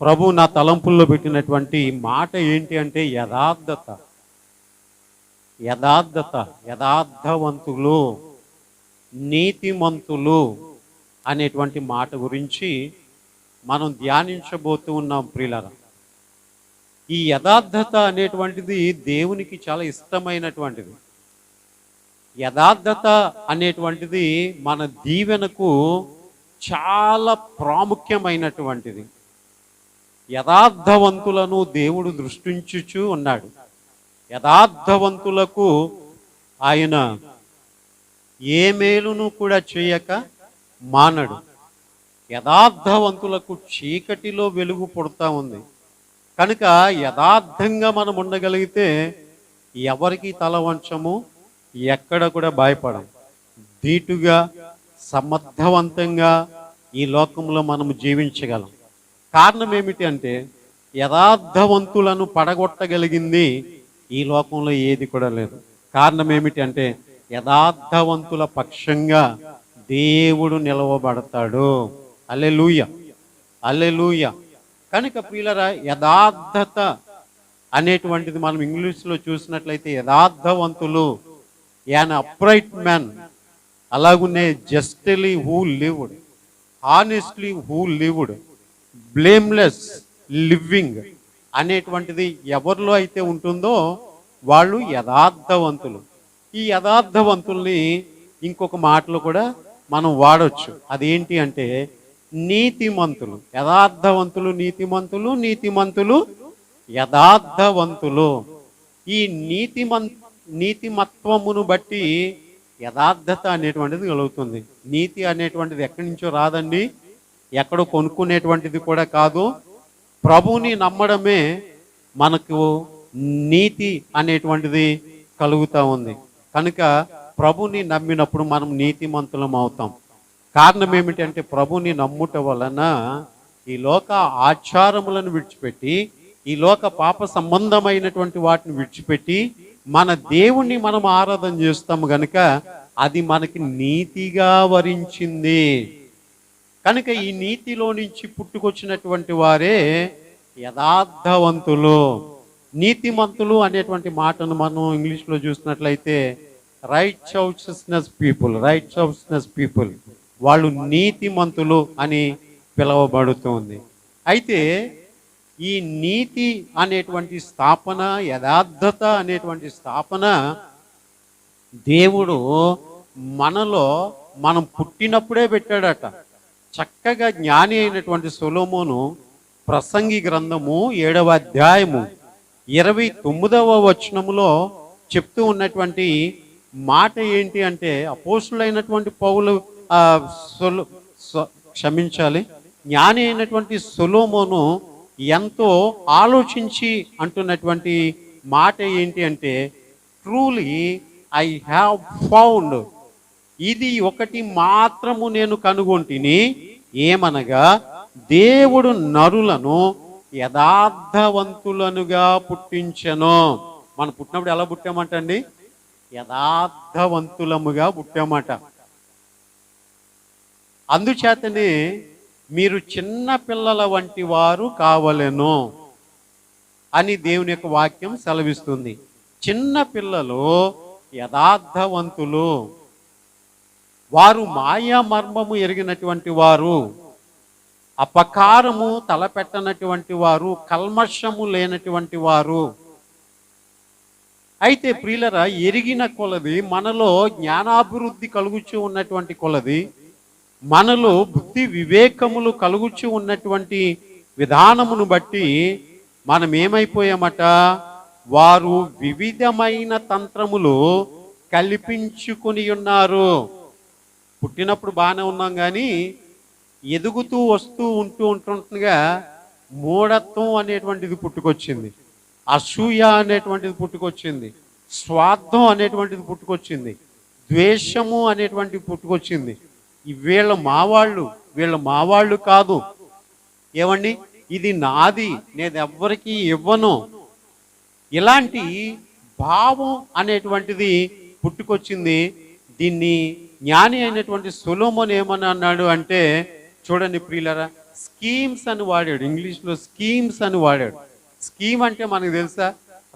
ప్రభు నా తలంపుల్లో పెట్టినటువంటి మాట ఏంటి అంటే యథార్థత. యథార్థత, యథార్థవంతులు, నీతిమంతులు అనేటువంటి మాట గురించి మనం ధ్యానించబోతూ ఉన్నాం ప్రియులారా. ఈ యథార్థత అనేటువంటిది దేవునికి చాలా ఇష్టమైనటువంటిది. యథార్థత అనేటువంటిది మన దీవెనకు చాలా ప్రాముఖ్యమైనటువంటిది. యథార్థవంతులను దేవుడు దృష్టించుచూ ఉన్నాడు. యథార్థవంతులకు ఆయన ఏ మేలును కూడా చేయక మానడు. యథార్థవంతులకు చీకటిలో వెలుగు పుడతా ఉంది. కనుక యథార్థంగా మనం ఉండగలిగితే ఎవరికి తల వంచము, ఎక్కడ కూడా భయపడం. ధీటుగా సమర్థవంతంగా ఈ లోకంలో మనం జీవించగలం. కారణం ఏమిటి అంటే యథార్థవంతులను పడగొట్టగలిగింది ఈ లోకంలో ఏది కూడా లేదు. కారణం ఏమిటి అంటే యథార్థవంతుల పక్షంగా దేవుడు నిలవబడతాడు. హల్లెలూయా, హల్లెలూయా. కనుక ప్రియులారా, యథార్థత అనేటువంటిది మనం ఇంగ్లీష్లో చూసినట్లయితే యథార్థవంతులు, యాన్ అప్రైట్ మ్యాన్, అలాగునే justly who lived, honestly who lived, blameless living అనేటువంటిది ఎవరిలో అయితే ఉంటుందో వాళ్ళు యథార్థవంతులు. ఈ యథార్థవంతుల్ని ఇంకొక మాటలో కూడా మనం వాడవచ్చు. అదేంటి అంటే నీతిమంతులు. యథార్థవంతులు నీతిమంతులు, నీతిమంతులు యథార్థవంతులు. ఈ నీతిమత్వమును బట్టి యథార్థత అనేటువంటిది కలుగుతుంది. నీతి అనేటువంటిది ఎక్కడి నుంచో రాదండి, ఎక్కడో కొనుక్కునేటువంటిది కూడా కాదు. ప్రభువుని నమ్మడమే మనకు నీతి అనేటువంటిది కలుగుతూ ఉంది. కనుక ప్రభుని నమ్మినప్పుడు మనం నీతిమంతులం అవుతాం. కారణం ఏమిటి అంటే ప్రభుని నమ్ముట వలన ఈ లోక ఆచారములను విడిచిపెట్టి, ఈ లోక పాప సంబంధమైనటువంటి వాటిని విడిచిపెట్టి మన దేవుణ్ణి మనం ఆరాధన చేస్తాము గనుక అది మనకి నీతిగా వరించింది. కనుక ఈ నీతిలో నుంచి పుట్టుకొచ్చినటువంటి వారే యథార్థవంతులు. నీతిమంతులు అనేటువంటి మాటను మనం ఇంగ్లీష్లో చూసినట్లయితే రైట్షియస్నెస్ పీపుల్, వాళ్ళు నీతిమంతులు అని పిలువబడుతుంది. అయితే ఈ నీతి అనేటువంటి స్థాపన, యథార్థత అనేటువంటి స్థాపన దేవుడు మనలో మనం పుట్టినప్పుడే పెట్టాడట. చక్కగా జ్ఞాని అయినటువంటి సొలొమోను ప్రసంగి గ్రంథము 7వ అధ్యాయము 29వ వచనములో చెప్తూ ఉన్నటువంటి మాట ఏంటి అంటే, అపోస్తులైనటువంటి పౌలు జ్ఞాని అయినటువంటి సొలొమోను ఎంతో ఆలోచించి అంటున్నటువంటి మాట ఏంటి అంటే, ట్రూలీ ఐ హ్యావ్ ఫౌండ్, ఇది ఒకటి మాత్రము నేను కనుగొంటిని, ఏమనగా దేవుడు నరులను యథార్థవంతులనుగా పుట్టించెను. మనం పుట్టినప్పుడు ఎలా పుట్టామంటండి? యథార్థవంతులముగా పుట్టామట. అందుచేతనే మీరు చిన్న పిల్లల వంటి వారు కావలెను అని దేవుని యొక్క వాక్యం సెలవిస్తుంది. చిన్న పిల్లలు యథార్థవంతులు, వారు మాయా మర్మము ఎరిగినటువంటి వారు, అపకారము తలపెట్టనటువంటి వారు, కల్మషము లేనటువంటి వారు. అయితే ప్రియులరా, ఎరిగిన కొలది, మనలో జ్ఞానాభివృద్ధి కలుగుచూ ఉన్నటువంటి కొలది, మనలో బుద్ధి వివేకములు కలుగుచూ ఉన్నటువంటి విధానమును బట్టి మనం ఏమైపోయామట? వారు వివిధమైన తంత్రములు కల్పించుకొని ఉన్నారు. పుట్టినప్పుడు బాగానే ఉన్నాం, కానీ ఎదుగుతూ ఉంటుండగా మూఢత్వం అనేటువంటిది పుట్టుకొచ్చింది, అసూయ అనేటువంటిది పుట్టుకొచ్చింది, స్వార్థం అనేటువంటిది పుట్టుకొచ్చింది, ద్వేషము అనేటువంటిది పుట్టుకొచ్చింది. వీళ్ళ మావాళ్ళు కాదు, ఏమండి, ఇది నాది, నేను ఎవ్వరికి ఇవ్వను, ఇలాంటి భావం అనేటువంటిది పుట్టుకొచ్చింది. దీన్ని జ్ఞాని అయినటువంటి సొలొమోను ఏమని అన్నాడు అంటే, చూడండి ప్రియులరా, స్కీమ్స్ అని వాడాడు, ఇంగ్లీష్లో స్కీమ్స్ అని వాడాడు. స్కీమ్ అంటే మనకు తెలుసా,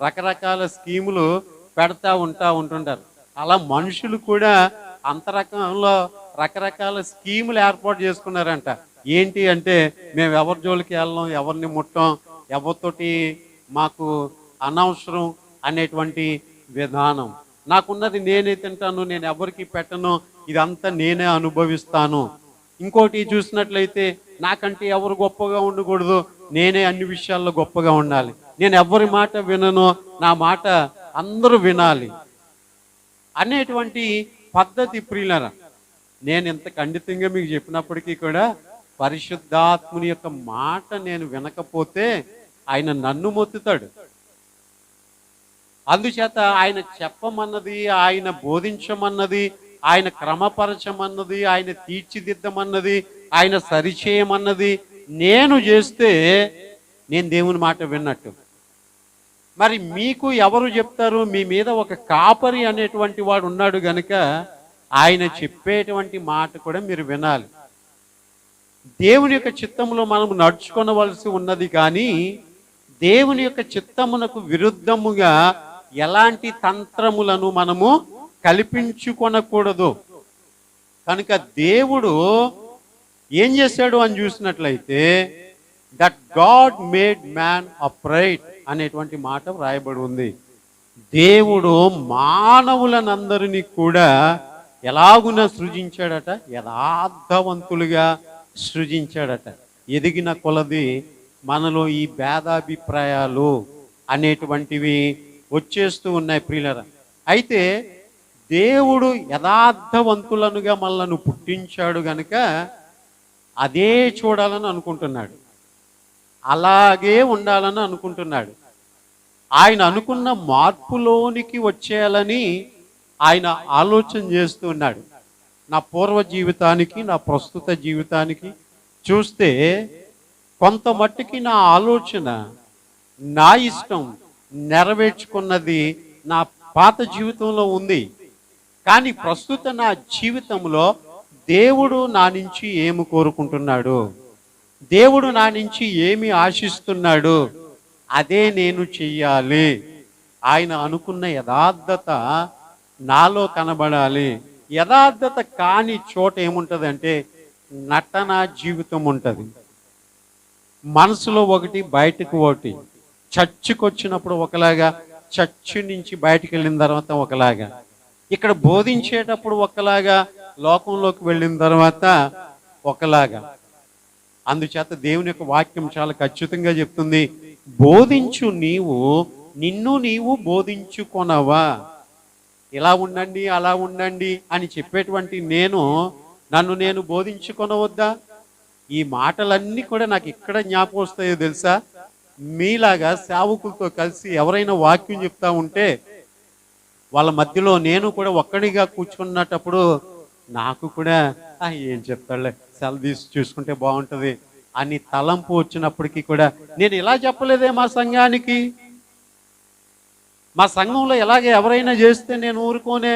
రకరకాల స్కీములు పెడతా ఉంటుంటారు. అలా మనుషులు కూడా అంతరకంలో రకరకాల స్కీములు ఏర్పాటు చేసుకున్నారంట. ఏంటి అంటే, మేము ఎవరి జోలికి వెళ్ళం, ఎవరిని ముట్టం, ఎవరితోటి మాకు అనవసరం అనేటువంటి విధానం. నాకున్నది నేనే తింటాను, నేను ఎవరికి పెట్టను, ఇదంతా నేనే అనుభవిస్తాను. ఇంకోటి చూసినట్లయితే, నాకంటే ఎవరు గొప్పగా ఉండకూడదు, నేనే అన్ని విషయాల్లో గొప్పగా ఉండాలి, నేను ఎవరి మాట వినను, నా మాట అందరూ వినాలి అనేటువంటి పద్ధతి. ప్రియులారా, నేను ఇంత ఖండితంగా మీకు చెప్పినప్పటికీ కూడా పరిశుద్ధాత్ముని యొక్క మాట నేను వినకపోతే ఆయన నన్ను మొత్తుతాడు. అందుచేత ఆయన చెప్పమన్నది, ఆయన బోధించమన్నది, ఆయన క్రమపరచమన్నది, ఆయన తీర్చిదిద్దమన్నది, ఆయన సరిచేయమన్నది నేను చేస్తే నేను దేవుని మాట విన్నట్టు. మరి మీకు ఎవరు చెప్తారు? మీ మీద ఒక కాపరి అనేటువంటి వాడు ఉన్నాడు గనుక ఆయన చెప్పేటువంటి మాట కూడా మీరు వినాలి. దేవుని యొక్క చిత్తములో మనం నడుచుకొనవలసి ఉన్నది, కానీ దేవుని యొక్క చిత్తమునకు విరుద్ధముగా ఎలాంటి తంత్రములను మనము కల్పించుకొనకూడదు. కనుక దేవుడు ఏం చేశాడు అని చూసినట్లయితే, that God made man upright అనేటువంటి మాట వ్రాయబడి ఉంది. దేవుడు మానవులనందరినీ కూడా ఎలాగున సృజించాడట? యథార్థవంతులుగా సృజించాడట. ఎదిగిన కొలది మనలో ఈ భేదాభిప్రాయాలు అనేటువంటివి వచ్చేస్తూ ఉన్నాయి ప్రియులరా. అయితే దేవుడు యథార్థవంతులనుగా మనల్ని పుట్టించాడు గనుక అదే చూడాలని అనుకుంటున్నాడు, అలాగే ఉండాలని అనుకుంటున్నాడు. ఆయన అనుకున్న మార్పులోనికి వచ్చేయాలని ఆయన ఆలోచన చేస్తూ ఉన్నాడు. నా పూర్వ జీవితానికి, నా ప్రస్తుత జీవితానికి చూస్తే కొంత మట్టుకి నా ఆలోచన, నా ఇష్టం నెరవేర్చుకున్నది నా పాత జీవితంలో ఉంది. కానీ ప్రస్తుత నా జీవితంలో దేవుడు నా నుంచి ఏమి కోరుకుంటున్నాడు, దేవుడు నా నుంచి ఏమి ఆశిస్తున్నాడు, అదే నేను చెయ్యాలి. ఆయన అనుకున్న యథార్థత నాలో కనబడాలి. యథార్థత కాని చోట ఏముంటుంది అంటే నటన జీవితం ఉంటుంది. మనసులో ఒకటి, బయటకు ఒకటి. చర్చికి వచ్చినప్పుడు ఒకలాగా, చర్చి నుంచి బయటికి వెళ్ళిన తర్వాత ఒకలాగా, ఇక్కడ బోధించేటప్పుడు ఒకలాగా, లోకంలోకి వెళ్ళిన తర్వాత ఒకలాగా. అందుచేత దేవుని యొక్క వాక్యం చాలా ఖచ్చితంగా చెప్తుంది, బోధించు నీవు, నిన్ను నీవు బోధించుకొనవా. ఇలా ఉండండి, అలా ఉండండి అని చెప్పేటువంటి నేను నన్ను నేను బోధించుకొనవద్దా? ఈ మాటలన్నీ కూడా నాకు ఇక్కడ జ్ఞాపకం వస్తాయో తెలుసా? మీలాగా సేవకులతో కలిసి ఎవరైనా వాక్యం చెప్తా ఉంటే వాళ్ళ మధ్యలో నేను కూడా ఒక్కడిగా కూర్చున్నప్పుడు నాకు కూడా ఏం చెప్తాడులే, సెలవు తీసి చూసుకుంటే బాగుంటుంది అని తలంపు వచ్చినప్పటికీ కూడా నేను ఇలా చెప్పలేదే మా సంఘానికి, మా సంఘంలో ఎలాగే ఎవరైనా చేస్తే నేను ఊరుకోనే,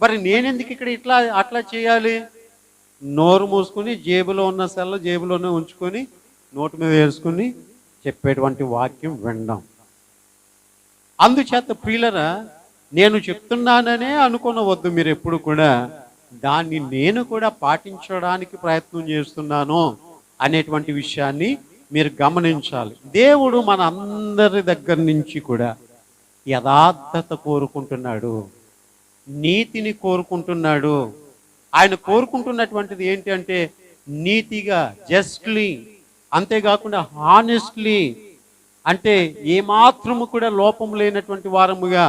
మరి నేనెందుకు ఇక్కడ ఇట్లా అట్లా చేయాలి? నోరు మూసుకుని జేబులో ఉన్న సెల్ల జేబులోనే ఉంచుకొని నోటు మీద వేసుకుని చెప్పేటువంటి వాక్యం వినడం. అందుచేత ప్రియులరా, నేను చెప్తున్నాననే అనుకోనవద్దు మీరు ఎప్పుడు కూడా, దాన్ని నేను కూడా పాటించడానికి ప్రయత్నం చేస్తున్నాను అనేటువంటి విషయాన్ని మీరు గమనించాలి. దేవుడు మన అందరి దగ్గర నుంచి కూడా యథార్థత కోరుకుంటున్నాడు, నీతిని కోరుకుంటున్నాడు. ఆయన కోరుకుంటున్నటువంటిది ఏంటి అంటే నీతిగా, జస్ట్లీ, అంతేకాకుండా హానెస్ట్లీ, అంటే ఏమాత్రము కూడా లోపం లేనటువంటి వారముగా,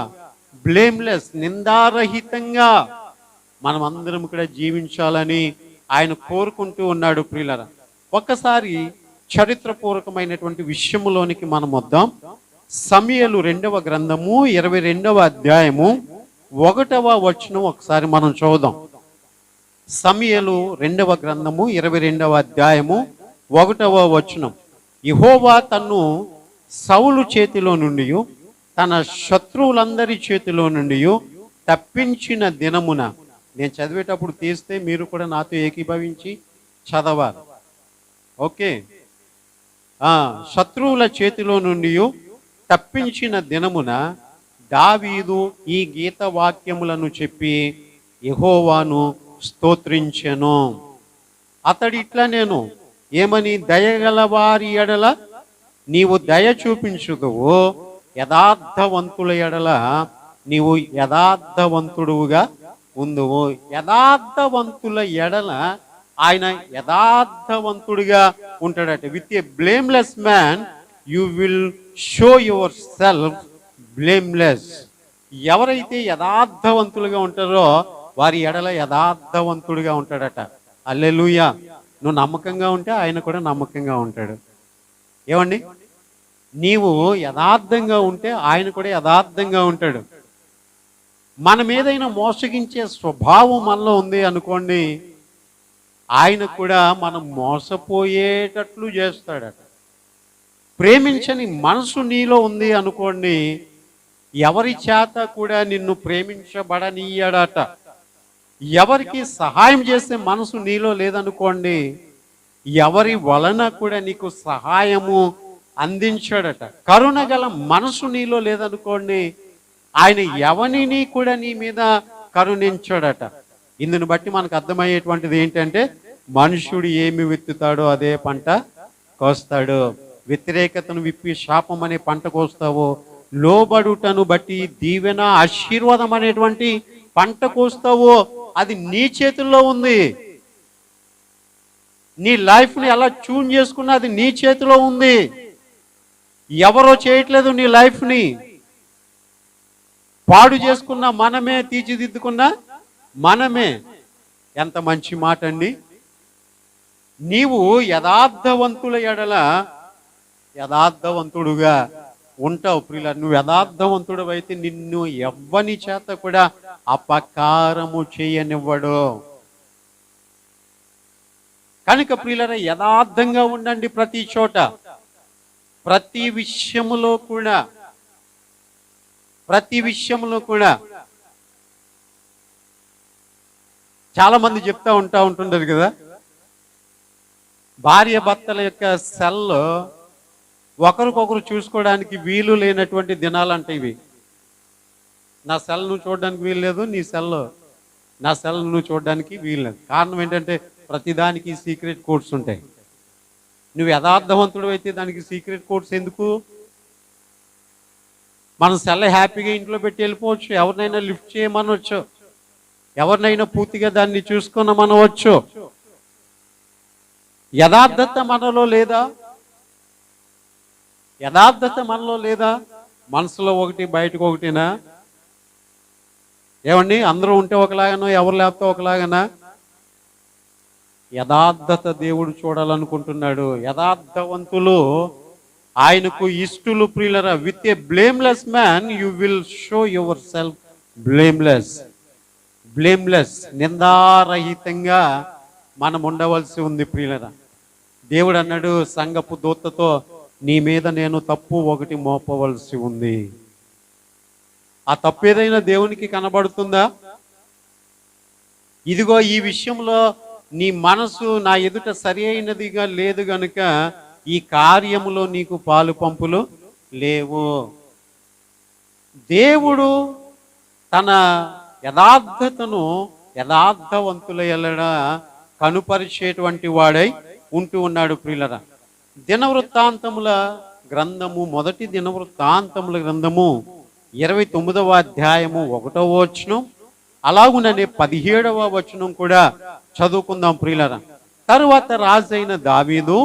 బ్లేమ్లెస్, నిందారహితంగా మనం అందరం కూడా జీవించాలని ఆయన కోరుకుంటూ ఉన్నాడు. ప్రియులరా, ఒక్కసారి చరిత్రపూర్వకమైనటువంటి విషయములోనికి మనం వద్దాం. సమూయేలు 2వ గ్రంథము 22వ అధ్యాయము 1వ వచనం ఒకసారి మనం చూద్దాం. సమూయేలు 2వ గ్రంథము 22వ అధ్యాయము 1వ వచనం. యెహోవా తన్ను సౌలు చేతిలో నుండి, తన శత్రువులందరి చేతిలో నుండి తప్పించిన దినమున, నేను చదివేటప్పుడు తీస్తే మీరు కూడా నాతో ఏకీభవించి చదవాలి. ఓకే. శత్రువుల చేతిలో నుండి తప్పించిన దినమున దావీదు ఈ గీత వాక్యములను చెప్పి యెహోవాను స్తోత్రించెను. అతడు ఇట్లా నేను ఏమని, దయగల వారి ఎడల నీవు దయ చూపించుదువు, యథార్థవంతుల ఎడల నీవు యథార్థవంతుడుగా ఉందువు. యథార్థవంతుల ఎడల ఆయన యథార్థవంతుడిగా ఉంటాడట. With a blameless man you will show yourself blameless. ఎవరైతే యథార్థవంతులుగా ఉంటారో వారి ఎడల యథార్థవంతుడిగా ఉంటాడట. హల్లెలూయా. నువ్వు నమ్మకంగా ఉంటే ఆయన కూడా నమ్మకంగా ఉంటాడు. ఏమండి, నీవు యథార్థంగా ఉంటే ఆయన కూడా యథార్థంగా ఉంటాడు. మన మీదైనా మోసగించే స్వభావం మనలో ఉంది అనుకోండి, ఆయన కూడా మనం మోసపోయేటట్లు చేస్తాడట. ప్రేమించని మనసు నీలో ఉంది అనుకోండి, ఎవరి చేత కూడా నిన్ను ప్రేమించబడనీయడట. ఎవరికి సహాయం చేసే మనసు నీలో లేదనుకోండి, ఎవరి వలన కూడా నీకు సహాయము అందించాడట. కరుణ గల మనసు నీలో లేదనుకోండి, ఆయన ఎవరిని కూడా నీ మీద కరుణించాడట. ఇందుని బట్టి మనకు అర్థమయ్యేటువంటిది ఏంటంటే, మనుషుడు ఏమి విత్తుతాడో అదే పంట కోస్తాడు. వ్యతిరేకతను విప్పి శాపం అనే పంట కోస్తావో, లోబడుటను బట్టి దీవెన ఆశీర్వాదం అనేటువంటి పంట కోస్తావో, అది నీ చేతుల్లో ఉంది. నీ లైఫ్ని ఎలా ట్యూన్ చేసుకున్నా అది నీ చేతిలో ఉంది. ఎవరో చేయట్లేదు నీ లైఫ్ని. పాడు చేసుకున్న మనమే, తీర్చిదిద్దుకున్న మనమే. ఎంత మంచి మాట అండి. నీవు యథార్థవంతుల ఎడల యథార్థవంతుడుగా ఉంటావు ప్రియుల. నువ్వు యథార్థవంతుడు అయితే నిన్ను ఎవ్వని చేత కూడా అపకారము చేయనివ్వడు. కనుక ప్రియులరా, యథార్థంగా ఉండండి ప్రతి చోట, ప్రతి విషయములో కూడా. చాలా మంది చెప్తా ఉంటుంటారు కదా, భార్య భర్తల యొక్క సెల్లో ఒకరికొకరు చూసుకోవడానికి వీలు లేనటువంటి దినాలంటే ఇవి. నా సెల్ నువ్వు చూడడానికి వీలు లేదు, నీ సెల్లో నా సెల్ నువ్వు చూడడానికి వీలు లేదు. కారణం ఏంటంటే ప్రతిదానికి సీక్రెట్ కోడ్స్ ఉంటాయి. నువ్వు యథార్థవంతుడు అయితే దానికి సీక్రెట్ కోడ్స్ ఎందుకు? మనం సెల్ హ్యాపీగా ఇంట్లో పెట్టి వెళ్ళిపోవచ్చు. ఎవరినైనా లిఫ్ట్ చేయమనవచ్చు, ఎవరినైనా పూర్తిగా దాన్ని చూసుకున్నామనవచ్చు. యథార్థత మనలో లేదా? మనసులో ఒకటి, బయటకు ఒకటినా? ఏమండి, అందరూ ఉంటే ఒకలాగానో, ఎవరు లేకపోతే ఒకలాగానా? యథార్థత దేవుడు చూడాలనుకుంటున్నాడు. యథార్థవంతులు ఆయనకు ఇష్టలు ప్రియులరా. With a blameless man you will show yourself blameless. నిందారహితంగా మనం ఉండవలసి ఉంది ప్రియులరా. దేవుడు అన్నాడు సంఘపు దూతతో, నీ మీద నేను తప్పు ఒకటి మోపవలసి ఉంది. ఆ తప్పు ఏదైనా దేవునికి కనబడుతుందా? ఇదిగో ఈ విషయంలో నీ మనసు నా ఎదుట సరి అయినదిగా లేదు గనుక ఈ కార్యములో నీకు పాలు పంపులు లేవు. దేవుడు తన యథార్థతను యథార్థవంతుల ఎల్లడ కనుపరిచేటువంటి వాడై ఉంటూ ఉన్నాడు ప్రియులరా. దినవృత్తాంతముల గ్రంథము, మొదటి దినవృత్తాంతముల గ్రంథము 29వ అధ్యాయము 1వ వచనం, అలాగుననే 17వ వచనం కూడా చదువుకుందాం ప్రియులరా. తరువాత రాజైన దావీదు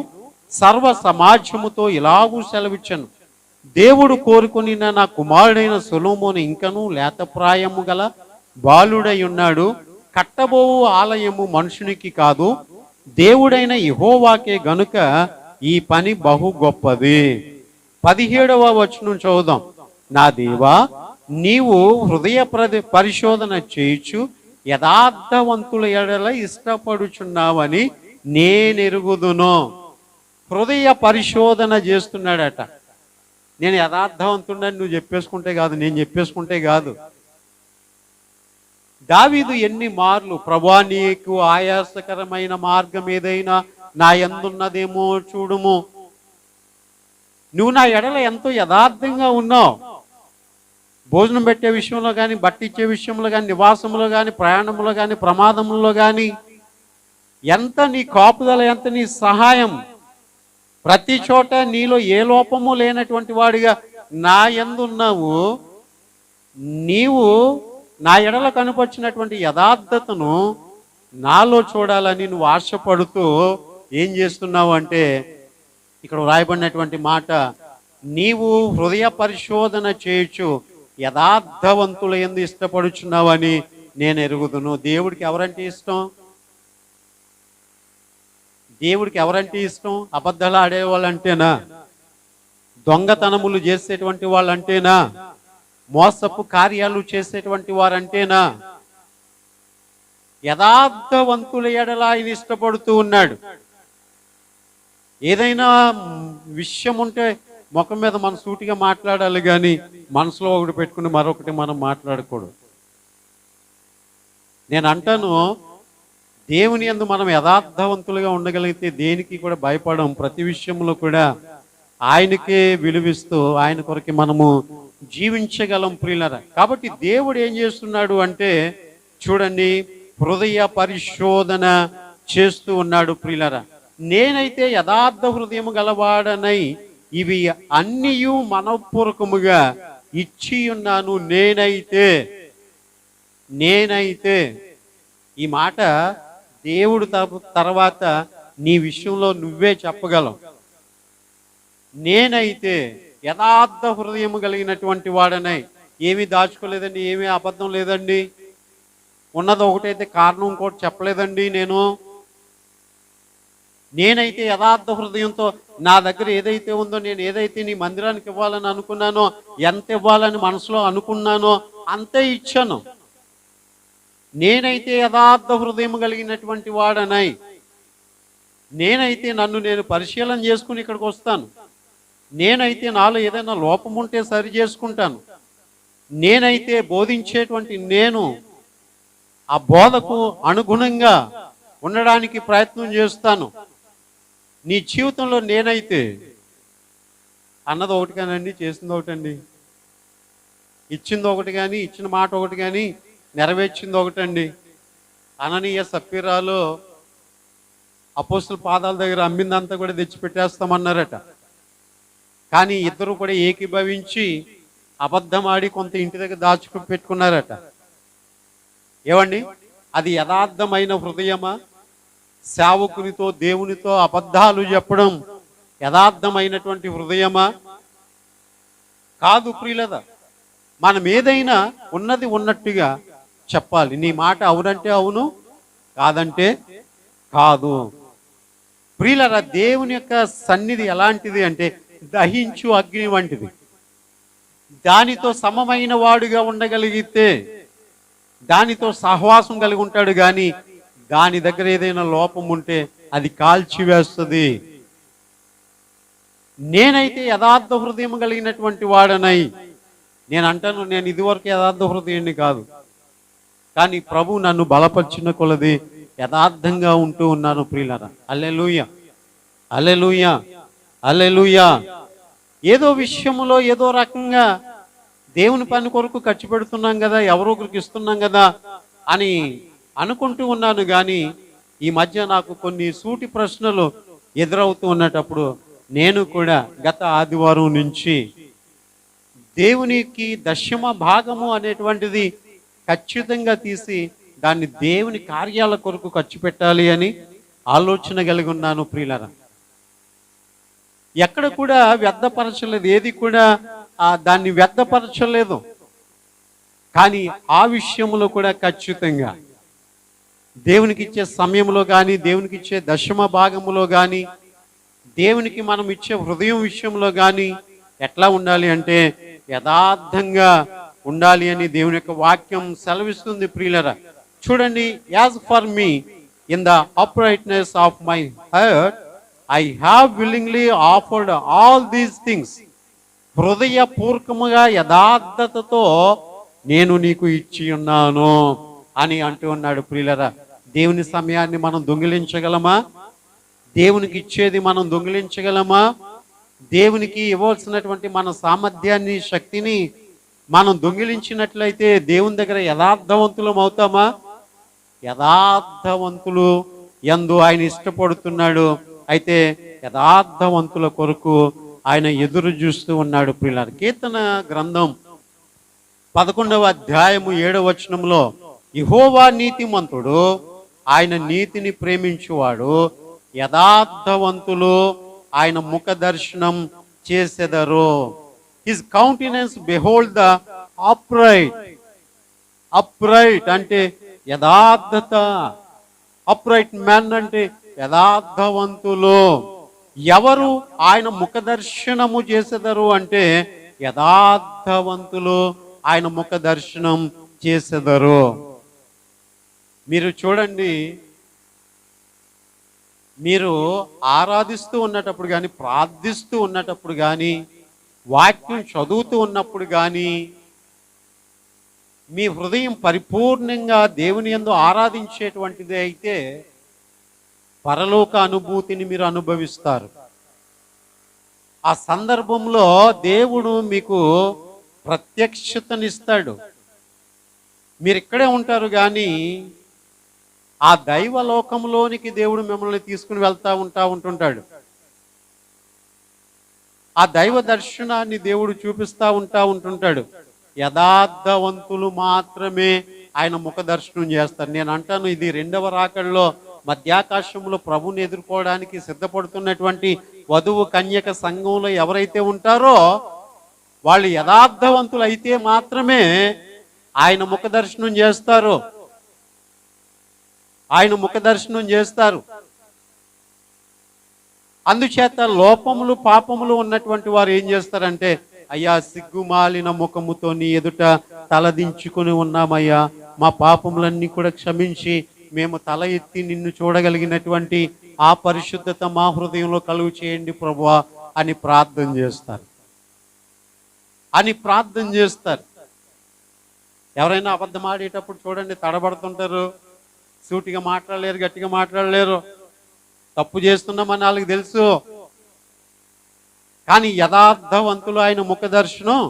సర్వ సమాజముతో ఇలాగూ సెలవిచ్చను, దేవుడు కోరుకొని నా కుమారుడైన సొలొమోను ఇంకనూ లేతప్రాయము గల బాలుడై ఉన్నాడు. కట్టబోవు ఆలయము మనుషునికి కాదు, దేవుడైన యెహోవాకే గనుక ఈ పని బహు గొప్పది. 17వ వచనం చదువుదాం. నా దేవా, నీవు హృదయ పరిశోధన చేయుచు యథార్థవంతుల ఎడల ఇష్టపడుచున్నావని నేనెరుగుదును. హృదయ పరిశోధన చేస్తున్నాడట. నేను యథార్థవంతుడని నువ్వు చెప్పేసుకుంటే కాదు, నేను చెప్పేసుకుంటే కాదు. దావీదు ఎన్ని మార్లు, ప్రభువా నీకు ఆయాసకరమైన మార్గం ఏదైనా నా యందున్నదేమో చూడుము, నువ్వు నా ఎడల ఎంతో యథార్థంగా ఉన్నావు. భోజనం పెట్టే విషయంలో కానీ, బట్టిచ్చే విషయంలో కానీ, నివాసంలో కానీ, ప్రయాణంలో కానీ, ప్రమాదంలో కానీ ఎంత నీ కాపుదల, ఎంత నీ సహాయం, ప్రతి చోట నీలో ఏ లోపము లేనటువంటి వాడిగా నా యందున్నావు. నీవు నా ఎడల కనుపరిచినటువంటి యథార్థతను నాలో చూడాలని నువ్వు ఆశపడుతూ ఏం చేస్తున్నావు అంటే, ఇక్కడ వ్రాయబడినటువంటి మాట, నీవు హృదయ పరిశోధన చేయొచ్చు, యథార్థవంతుల యందు ఇష్టపడుచున్నావని నేను ఎరుగుదును. దేవుడికి ఎవరంటే ఇష్టం? దేవుడికి ఎవరంటే ఇష్టం? అబద్ధాలు ఆడేవాళ్ళంటేనా? దొంగతనములు చేసేటువంటి వాళ్ళంటేనా? మోసపు కార్యాలు చేసేటువంటి వారంటేనా? యథార్థవంతుల ఎడల ఆయన ఇష్టపడుతూ ఉన్నాడు. ఏదైనా విషయం ఉంటే ముఖం మీద మనం సూటిగా మాట్లాడాలి, కానీ మనసులో ఒకటి పెట్టుకుని మరొకటి మనం మాట్లాడకూడదు. నేను అంటాను, దేవుని యందు మనం యథార్థవంతులుగా ఉండగలిగితే దేనికి కూడా భయపడం. ప్రతి విషయంలో కూడా ఆయనకే విలువిస్తూ ఆయన కొరకు మనము జీవించగలం ప్రియులరా. కాబట్టి దేవుడు ఏం చేస్తున్నాడు అంటే, చూడండి, హృదయ పరిశోధన చేస్తూ ఉన్నాడు ప్రియులరా. నేనైతే యథార్థ హృదయం గలవాడనై ఇవి అన్నీయు మనపూర్వకముగా ఇచ్చి ఉన్నాను. నేనైతే ఈ మాట దేవుడు తర్వాత నీ విషయంలో నువ్వే చెప్పగలవు. నేనైతే యథార్థ హృదయం కలిగినటువంటి వాడనై, ఏమీ దాచుకోలేదండి, ఏమీ అబద్ధం లేదండి, ఉన్నది ఒకటైతే కారణం ఇంకోటి చెప్పలేదండి. నేనైతే యథార్థ హృదయంతో నా దగ్గర ఏదైతే ఉందో, నేను ఏదైతే నీ మందిరానికి ఇవ్వాలని అనుకున్నానో, ఎంత ఇవ్వాలని మనసులో అనుకున్నానో అంతే ఇచ్చాను. నేనైతే యథార్థ హృదయం కలిగినటువంటి వాడనై, నేనైతే నన్ను నేను పరిశీలన చేసుకుని ఇక్కడికి వస్తాను. నేనైతే నాలో ఏదైనా లోపం ఉంటే సరి చేసుకుంటాను. నేనైతే బోధించేటువంటి నేను ఆ బోధకు అనుగుణంగా ఉండడానికి ప్రయత్నం చేస్తాను. నీ జీవితంలో నేనైతే అన్నది ఒకటి కానండి, చేసింది ఒకటండి, ఇచ్చింది ఒకటి కానీ, ఇచ్చిన మాట ఒకటి కానీ, నెరవేర్చింది ఒకటండి. అననీయ సప్పీరాలు అపోస్తుల పాదాల దగ్గర అమ్మిందంతా కూడా తెచ్చిపెట్టేస్తామన్నారట. కానీ ఇద్దరు కూడా ఏకీభవించి అబద్ధం ఆడి కొంత ఇంటి దగ్గర దాచుకు పెట్టుకున్నారట. ఏమండి, అది యథార్థమైన హృదయమా? సేవకునితో, దేవునితో అబద్ధాలు చెప్పడం యథార్థమైనటువంటి హృదయమా? కాదు ప్రియులదా. మనం ఏదైనా ఉన్నది ఉన్నట్టుగా చెప్పాలి. నీ మాట అవునంటే అవును, కాదంటే కాదు. ప్రియులరా, దేవుని యొక్క సన్నిధి ఎలాంటిది అంటే దహించు అగ్ని వంటిది. దానితో సమమైన వాడుగా ఉండగలిగితే దానితో సహవాసం కలిగి ఉంటాడు. కానీ దాని దగ్గర ఏదైనా లోపం ఉంటే అది కాల్చివేస్తుంది. నేనైతే యథార్థ హృదయం కలిగినటువంటి వాడనై, నేను అంటాను, నేను ఇదివరకు యథార్థ హృదయాన్ని కాదు, కానీ ప్రభు నన్ను బలపరిచిన కొలది యథార్థంగా ఉంటూ ఉన్నాను ప్రియులరా. హల్లెలూయా, హల్లెలూయా, హల్లెలూయా. ఏదో విషయంలో ఏదో రకంగా దేవుని పని కొరకు ఖర్చు పెడుతున్నాం కదా, ఎవరో ఒకరికి ఇస్తున్నాం కదా అని అనుకుంటూ ఉన్నాను. కానీ ఈ మధ్య నాకు కొన్ని సూటి ప్రశ్నలు ఎదురవుతూ ఉన్నటప్పుడు నేను కూడా గత ఆదివారం నుంచి దేవునికి దశమ భాగము అనేటువంటిది ఖచ్చితంగా తీసి దాన్ని దేవుని కార్యాల కొరకు ఖర్చు పెట్టాలి అని ఆలోచన కలిగి ఉన్నాను ప్రియులరా. ఎక్కడ కూడా వ్యర్థపరచలేదు, ఏది కూడా దాన్ని వ్యర్థపరచలేదు. కానీ ఆ విషయంలో కూడా ఖచ్చితంగా దేవునికి ఇచ్చే సమయంలో కానీ, దేవునికి ఇచ్చే దశమ భాగములో కానీ, దేవునికి మనం ఇచ్చే హృదయం విషయంలో కానీ ఎట్లా ఉండాలి అంటే యథార్థంగా ఉండాలి అని దేవుని యొక్క వాక్యం సెలవిస్తుంది ప్రియులరా. చూడండి, as for me in the uprightness of my heart I have willingly offered all these things. హృదయపూర్వకముగా యథార్థతతో నేను నీకు ఇచ్చి ఉన్నాను. అని అంటూ ఉన్నాడు. ప్రియులరా, దేవుని సమయాన్ని మనం దొంగిలించగలమా? దేవునికి ఇచ్చేది మనం దొంగిలించగలమా? దేవునికి ఇవ్వాల్సినటువంటి మన సామర్థ్యాన్ని, శక్తిని మనం దొంగిలించినట్లయితే దేవుని దగ్గర యథార్థవంతులం అవుతామా? యథార్థవంతులు యందు ఆయన ఇష్టపడుతున్నాడు. అయితే యథార్థవంతుల కొరకు ఆయన ఎదురు చూస్తూ ఉన్నాడు. ప్రియులారా, కీర్తన గ్రంథం 11వ అధ్యాయము 7వ వచనంలో, యెహోవా నీతిమంతుడు, ఆయన నీతిని ప్రేమించువాడు, యథార్థవంతులు ఆయన ముఖ దర్శనం చేసెదరు. His countenance behold the upright. Upright అంటే యథార్థత. అప్రైట్ మ్యాన్ అంటే యథార్థవంతులు. ఎవరు ఆయన ముఖ దర్శనము చేసెదరు అంటే యథార్థవంతులు ఆయన ముఖ దర్శనం చేసెదరు. మీరు చూడండి, మీరు ఆరాధిస్తూ ఉన్నటప్పుడు కానీ, ప్రార్థిస్తూ ఉన్నటప్పుడు కానీ, వాక్యం చదువుతూ ఉన్నప్పుడు కానీ, మీ హృదయం పరిపూర్ణంగా దేవుని యందు ఆరాధించేటువంటిది అయితే పరలోక అనుభూతిని మీరు అనుభవిస్తారు. ఆ సందర్భంలో దేవుడు మీకు ప్రత్యక్షతనిస్తాడు. మీరు ఇక్కడే ఉంటారు కానీ ఆ దైవలోకంలోనికి దేవుడు మిమ్మల్ని తీసుకుని ఉంటుంటాడు. ఆ దైవ దర్శనాన్ని దేవుడు చూపిస్తూ ఉంటుంటాడు. యథార్థవంతులు మాత్రమే ఆయన ముఖ దర్శనం చేస్తారు. నేను అంటాను, ఇది రెండవ రాకడలో మధ్యాకాశంలో ప్రభుని ఎదుర్కోవడానికి సిద్ధపడుతున్నటువంటి వధువు కన్యక సంఘంలో ఎవరైతే ఉంటారో వాళ్ళు యథార్థవంతులు అయితే మాత్రమే ఆయన ముఖ దర్శనం చేస్తారు. ఆయన ముఖ దర్శనం చేస్తారు. అందుచేత లోపములు, పాపములు ఉన్నటువంటి వారు ఏం చేస్తారంటే, అయ్యా సిగ్గుమాలిన ముఖముతో నీ ఎదుట తలదించుకుని ఉన్నామయ్యా, మా పాపములన్నీ కూడా క్షమించి మేము తల ఎత్తి నిన్ను చూడగలిగినటువంటి ఆ పరిశుద్ధత మా హృదయంలో కలుగు చేయండి ప్రభువా అని ప్రార్థన చేస్తారు. ఎవరైనా అబద్ధం ఆడేటప్పుడు చూడండి, తడబడుతుంటారు, సూటిగా మాట్లాడలేరు, గట్టిగా మాట్లాడలేరు, తప్పు చేస్తున్నామని వాళ్ళకి తెలుసు. కానీ యథార్థవంతులు ఆయన ముఖ దర్శనం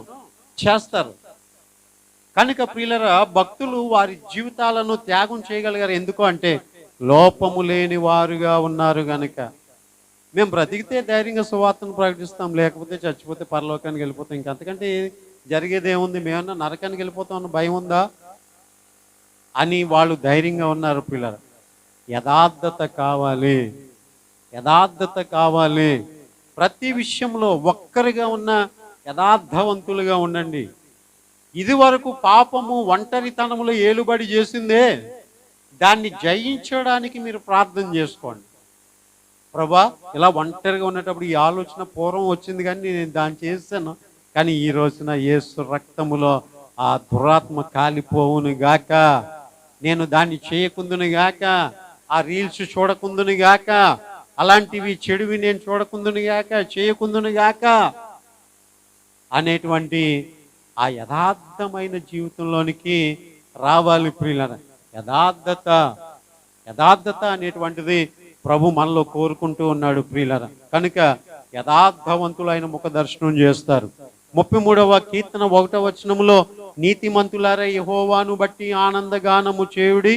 చేస్తారు. కనుక ప్రియులరా, భక్తులు వారి జీవితాలను త్యాగం చేయగలిగారు. ఎందుకు అంటే లోపము లేని వారుగా ఉన్నారు గనుక. మేము బ్రతికితే ధైర్యంగా సువార్తను ప్రకటిస్తాం, లేకపోతే చచ్చిపోతే పరలోకానికి వెళ్ళిపోతాం. ఇంకంతకంటే జరిగేది ఏముంది? మేమన్నా నరకానికి వెళ్ళిపోతాం అన్న భయం ఉందా అని వాళ్ళు ధైర్యంగా ఉన్నారు. పిల్లలు, యథార్థత కావాలి. ప్రతి విషయంలో ఒక్కరిగా ఉన్న యథార్థవంతులుగా ఉండండి. ఇది వరకు పాపము, ఒంటరితనములో ఏలుబడి చేసిందే, దాన్ని జయించడానికి మీరు ప్రార్థన చేసుకోండి. ప్రభా, ఇలా ఒంటరిగా ఉన్నప్పుడు ఈ ఆలోచన పూర్వం వచ్చింది కానీ నేను దాన్ని చేశాను, కానీ ఈ రోజున యేసు రక్తములో ఆ దురాత్మ కాలిపోవును గాక, నేను దాన్ని చేయకుందును గాక, ఆ రీల్స్ చూడకుందును గాక, అలాంటివి చెడువి నేను చూడకుందును గాక, చేయకుందును గాక అనేటువంటి ఆ యథార్థమైన జీవితంలోనికి రావాలి. ప్రియులారా, యథార్థత అనేటువంటిది ప్రభు మనలో కోరుకుంటూ ఉన్నాడు. ప్రియులారా, కనుక యథార్థవంతులు ఆయన ముఖ దర్శనం చేస్తారు. 33వ కీర్తన 1వ వచనంలో, నీతిమంతులారా యెహోవాను బట్టి ఆనందగానము చేయుడి,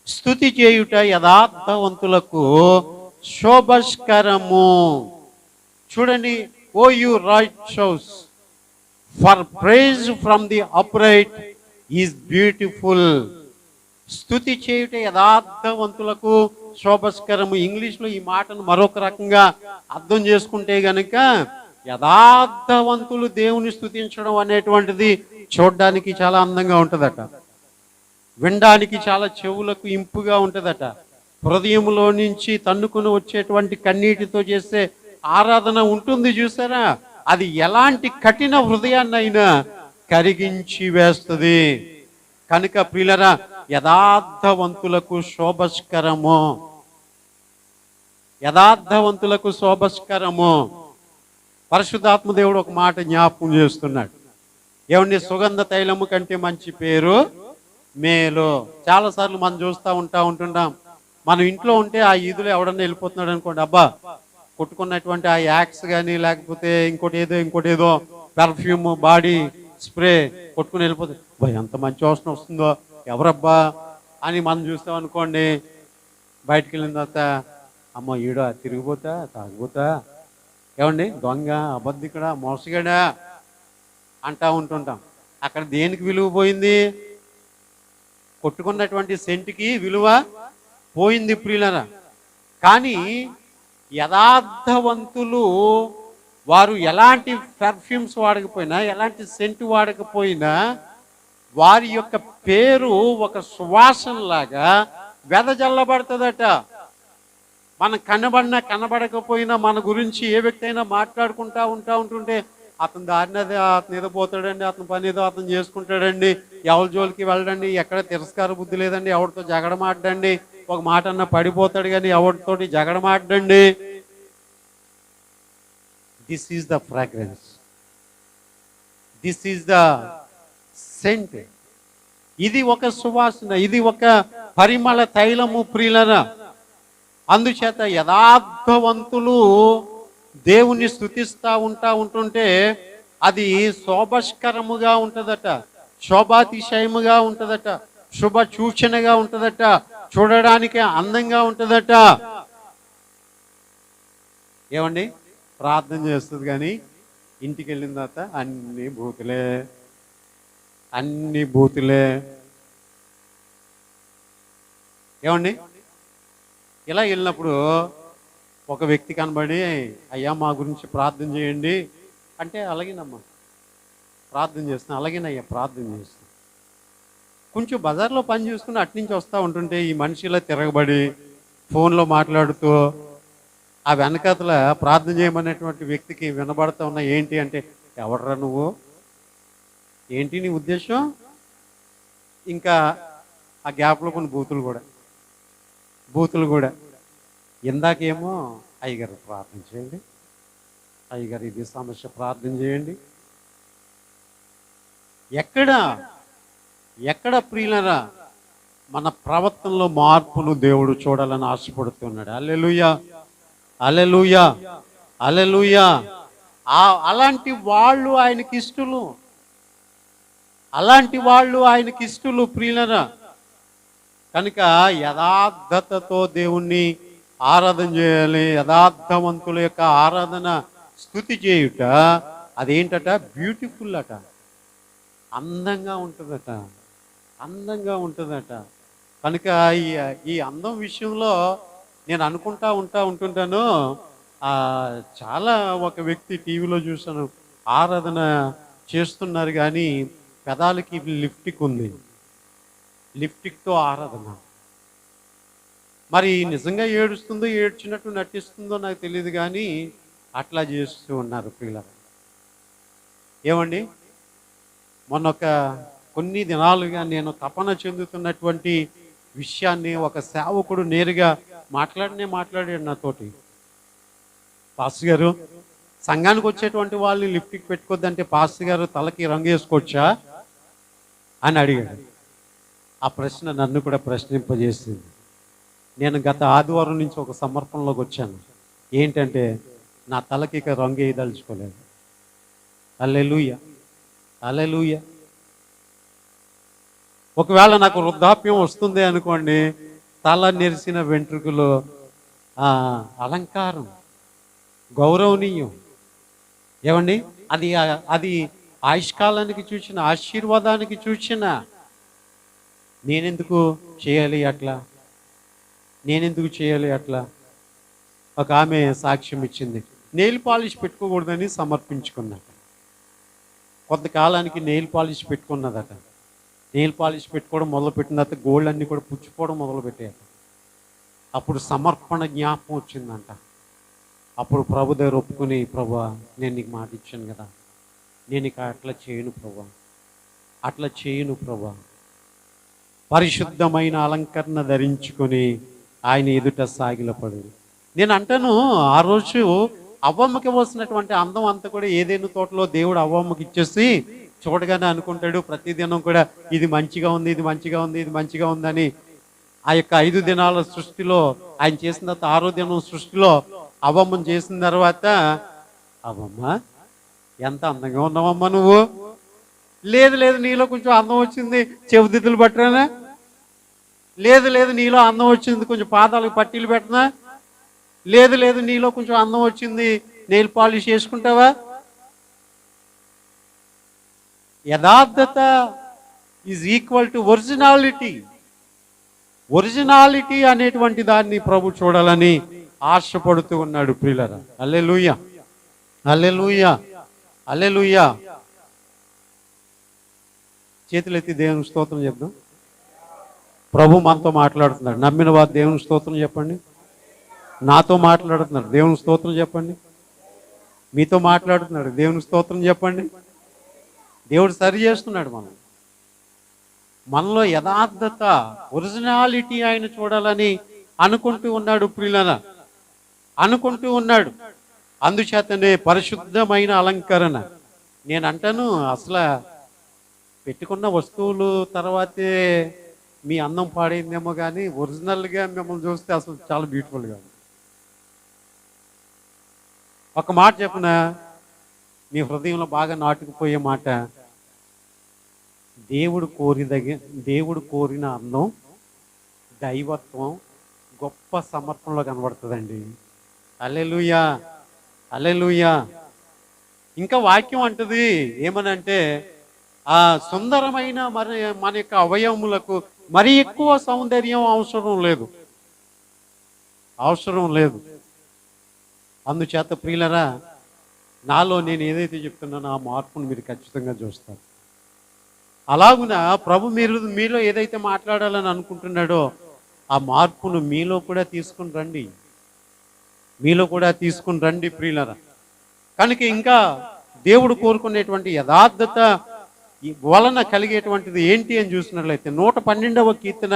స్తుతి చేయుట యథార్థవంతులకు శోభస్కరము. చూడండి, O you righteous, for praise from the upright is beautiful. స్తుతి చేయుట యథార్థవంతులకు శోభస్కరము. ఇంగ్లీష్లో ఈ మాటను మరొక రకంగా అర్థం చేసుకుంటే గనుక, యథార్థవంతులు దేవుని స్తుతించడం అనేటువంటిది చూడడానికి చాలా అందంగా ఉంటుందట, వినడానికి చాలా చెవులకు ఇంపుగా ఉంటుందట. హృదయంలో నుంచి తన్నుకుని వచ్చేటువంటి కన్నీటితో చేసే ఆరాధన ఉంటుంది చూసారా, అది ఎలాంటి కఠిన హృదయాన్నైనా కరిగించి వేస్తుంది. కనుక ప్రియులరా, యథార్థవంతులకు శోభస్కరము. పరిశుద్ధాత్మ దేవుడు ఒక మాట జ్ఞాపకం చేస్తున్నాడు. ఏమండి, సుగంధ తైలము కంటే మంచి పేరు మేలో చాలాసార్లు మనం ఉంటుంటాం. మనం ఇంట్లో ఉంటే ఆ ఈదులో ఎవడన్నా వెళ్ళిపోతున్నాడు అనుకోండి, అబ్బా కొట్టుకున్నటువంటి ఆ యాక్స్ కానీ లేకపోతే ఇంకోటి ఏదో పెర్ఫ్యూమ్ బాడీ స్ప్రే కొట్టుకుని వెళ్ళిపోతుంది. భయ ఎంత మంచి వాసన వస్తుందో, ఎవరబ్బా అని మనం చూస్తాం అనుకోండి. బయటికి వెళ్ళిన తర్వాత అమ్మ ఈడ తిరిగిపోతా తాగిపోతా, ఏమండి దొంగ అబద్ధికుడా మోసగాడా అంటా ఉంటుంటాం. అక్కడ దేనికి విలువ పోయింది? కొట్టుకున్నటువంటి సెంటుకి విలువ పోయింది ప్రియులరా. కానీ యథార్థవంతులు వారు ఎలాంటి పెర్ఫ్యూమ్స్ వాడకపోయినా, ఎలాంటి సెంటు వాడకపోయినా వారి యొక్క పేరు ఒక సువాసనలాగా వెదజల్లబడుతుందట. మనం కనబడకపోయినా మన గురించి ఏ వ్యక్తి అయినా మాట్లాడుకుంటా ఉంటుంటే, అతని దారినది అతను ఏదో పోతాడండి, అతని పని ఏదో అతను చేసుకుంటాడండి, ఎవరి జోలికి వెళ్ళడండి, ఎక్కడ తిరస్కార బుద్ధి లేదండి, ఎవరితో జగడమాడండి, ఒక మాట అన్న పడిపోతాడు కానీ ఎవరితోటి జగడమాడండి. This is the fragrance, this is the scent. ఇది ఒక సువాసన, ఇది ఒక పరిమళ తైలము ప్రియులరా. అందుచేత యథార్థవంతులు దేవుణ్ణి స్తుతిస్తూ ఉంటుంటే అది శోభస్కరముగా ఉంటుందట, శోభాతిశయముగా ఉంటుందట, శుభ సూచనగా ఉంటుందట, చూడడానికి అందంగా ఉంటుందట. ఏమండి ప్రార్థన చేస్తుంది కానీ ఇంటికి వెళ్ళిన తర్వాత అన్ని బూతులే. ఏమండి ఇలా వెళ్ళినప్పుడు ఒక వ్యక్తి కనబడి, అయ్యా మా గురించి ప్రార్థన చేయండి అంటే, అలాగేనమ్మా ప్రార్థన చేస్తాను, అలాగేనయ్యా ప్రార్థన చేస్తాను. కొంచెం బజార్లో పని చూసుకుని అట్నుంచి వస్తూ ఉంటుంటే ఈ మనిషిలా తిరగబడి ఫోన్లో మాట్లాడుతూ ఆ వెనకతల ప్రార్థన చేయమనేటువంటి వ్యక్తికి వినబడతా ఉన్నా. ఏంటి అంటే, ఎవడరా నువ్వు, ఏంటి నీ ఉద్దేశం? ఇంకా ఆ గ్యాప్లో కొన్ని బూతులు కూడా. ఇందాకేమో అయ్యగారు ప్రార్థన చేయండి, అయ్యగారు ఇది సమస్య ప్రార్థన చేయండి. ఎక్కడ ప్రియులరా మన ప్రవర్తనలో మార్పును దేవుడు చూడాలని ఆశపడుతున్నాడు. హల్లెలూయా, హల్లెలూయా, హల్లెలూయా. అలాంటి వాళ్ళు ఆయనకి ఇష్టలు ప్రియులరా. కనుక యథార్థతతో దేవుణ్ణి ఆరాధన చేయాలి. యథార్థవంతుల యొక్క ఆరాధన స్తుతి చేయుట అదేంటట, బ్యూటిఫుల్ అట, అందంగా ఉంటుందట. కనుక ఈ అందం విషయంలో నేను ఉంటుంటాను. చాలా ఒక వ్యక్తి టీవీలో చూశాను, ఆరాధన చేస్తున్నారు కానీ పెదాలకి లిప్టిక్ ఉంది, లిప్టిక్తో ఆరాధన. మరి నిజంగా ఏడ్చినట్టు నటిస్తుందో నాకు తెలియదు కానీ అట్లా చేస్తూ ఉన్నారు పిల్లలు. ఏమండి మొన్న కొన్ని దినాలుగా నేను తపన చెందుతున్నటువంటి విషయాన్ని ఒక సేవకుడు నేరుగా మాట్లాడాడు నాతోటి. పాస్టర్ గారు, సంఘానికి వచ్చేటువంటి వాళ్ళని లిప్టిక్ పెట్టుకోద్దంటే పాస్టర్ గారు తలకి రంగు వేసుకోవచ్చా అని అడిగాడు. ఆ ప్రశ్న నన్ను కూడా ప్రశ్నింపజేసింది. నేను గత ఆదివారం నుంచి ఒక సమర్పణలోకి వచ్చాను. ఏంటంటే నా తలకి ఇక రంగు వేయదలుచుకోలేదు. హల్లెలూయా, హల్లెలూయా. ఒకవేళ నాకు వృద్ధాప్యం వస్తుంది అనుకోండి, తల నెరిసిన వెంట్రుకలు అలంకారం, గౌరవనీయం. ఏమండి అది ఆయుష్కాలానికి చూసిన, ఆశీర్వాదానికి చూసిన. నేనెందుకు చేయాలి అట్లా? ఒక ఆమె సాక్ష్యం ఇచ్చింది, నెయిల్ పాలిష్ పెట్టుకోకూడదని సమర్పించుకున్నట. కొంతకాలానికి నెయిల్ పాలిష్ పెట్టుకున్నదట. నెయిల్ పాలిష్ పెట్టుకోవడం మొదలుపెట్టిన తర్వాత గోల్డ్ అన్నీ కూడా పుచ్చిపోవడం మొదలుపెట్టాయట. అప్పుడు సమర్పణ జ్ఞాపకం వచ్చిందంట. అప్పుడు ప్రభు దగ్గర ఒప్పుకుని, ప్రభువా నేను నీకు మాట ఇచ్చాను కదా, నేను ఇక అట్లా చేయను ప్రభువా. పరిశుద్ధమైన అలంకరణ ధరించుకొని ఆయన ఎదుట సాగిలపడు. నేను అంటాను, ఆ రోజు అవ్వమ్మకి వస్తున్నటువంటి అందం అంతా కూడా ఏదైనా తోటలో దేవుడు అవ్వమ్మకి ఇచ్చేసి చూడగానే అనుకుంటాడు ప్రతిదినం కూడా ఇది మంచిగా ఉంది, ఇది మంచిగా ఉంది, ఇది మంచిగా ఉందని. ఆ యొక్క 5 దినాల సృష్టిలో ఆయన చేసిన తర్వాత 6వ దినం సృష్టిలో అవ్వమ్మను చేసిన తర్వాత, అవ్వమ్మ ఎంత అందంగా ఉన్నావమ్మా నువ్వు, లేదు లేదు నీలో కొంచెం అందం వచ్చింది చెవిదిద్దులు పట్టరానా, లేదు లేదు నీలో అందం వచ్చింది కొంచెం పాదాలకు పట్టీలు పెట్టనా, లేదు లేదు నీలో కొంచెం అందం వచ్చింది నెయిల్ పాలిష్ చేసుకుంటావా. యథార్థత is equal to originality. Originality అనేటువంటి దాన్ని ప్రభు చూడాలని ఆశపడుతూ ఉన్నాడు ప్రియులారా. హల్లెలూయా, హల్లెలూయా, హల్లెలూయా. చేతులెత్తి దేవుని స్తోత్రం చెప్దాం. ప్రభు మనతో మాట్లాడుతున్నాడు. నమ్మిన వారు దేవుని స్తోత్రం చెప్పండి. నాతో మాట్లాడుతున్నాడు, దేవుని స్తోత్రం చెప్పండి. మీతో మాట్లాడుతున్నాడు, దేవుని స్తోత్రం చెప్పండి. దేవుడు సరి చేస్తున్నాడు మనలో యథార్థత, ఒరిజినాలిటీ ఆయన చూడాలని అనుకుంటూ ఉన్నాడు ప్రియులారా, అనుకుంటూ ఉన్నాడు. అందుచేతనే పరిశుద్ధమైన అలంకరణ. నేను అంటాను, అసలు పెట్టుకున్న వస్తువులు తర్వాతే మీ అందం పాడైందేమో కానీ ఒరిజినల్గా మిమ్మల్ని చూస్తే అసలు చాలా బ్యూటిఫుల్గా ఉంది. ఒక మాట చెప్పిన మీ హృదయంలో బాగా నాటుకుపోయే మాట, దేవుడు కోరిన అందం, దైవత్వం గొప్ప సమర్పణలో కనబడుతుందండి. హల్లెలూయా, హల్లెలూయా. ఇంకా వాక్యం అంటది ఏమనంటే, ఆ సుందరమైన మన యొక్క అవయవములకు మరి ఎక్కువ సౌందర్యం అవసరం లేదు, అవసరం లేదు. అందుచేత ప్రియులరా, నాలో నేను ఏదైతే చెప్తున్నానో ఆ మార్పును మీరు ఖచ్చితంగా చూస్తారు. అలాగున ప్రభు మీలో ఏదైతే మాట్లాడాలని అనుకుంటున్నాడో ఆ మార్పును మీలో కూడా తీసుకుని రండి, మీలో కూడా తీసుకుని రండి ప్రియులరా. కనుక ఇంకా దేవుడు కోరుకునేటువంటి యథార్థత వలన కలిగేటువంటిది ఏంటి అని చూసినట్లయితే 112వ కీర్తన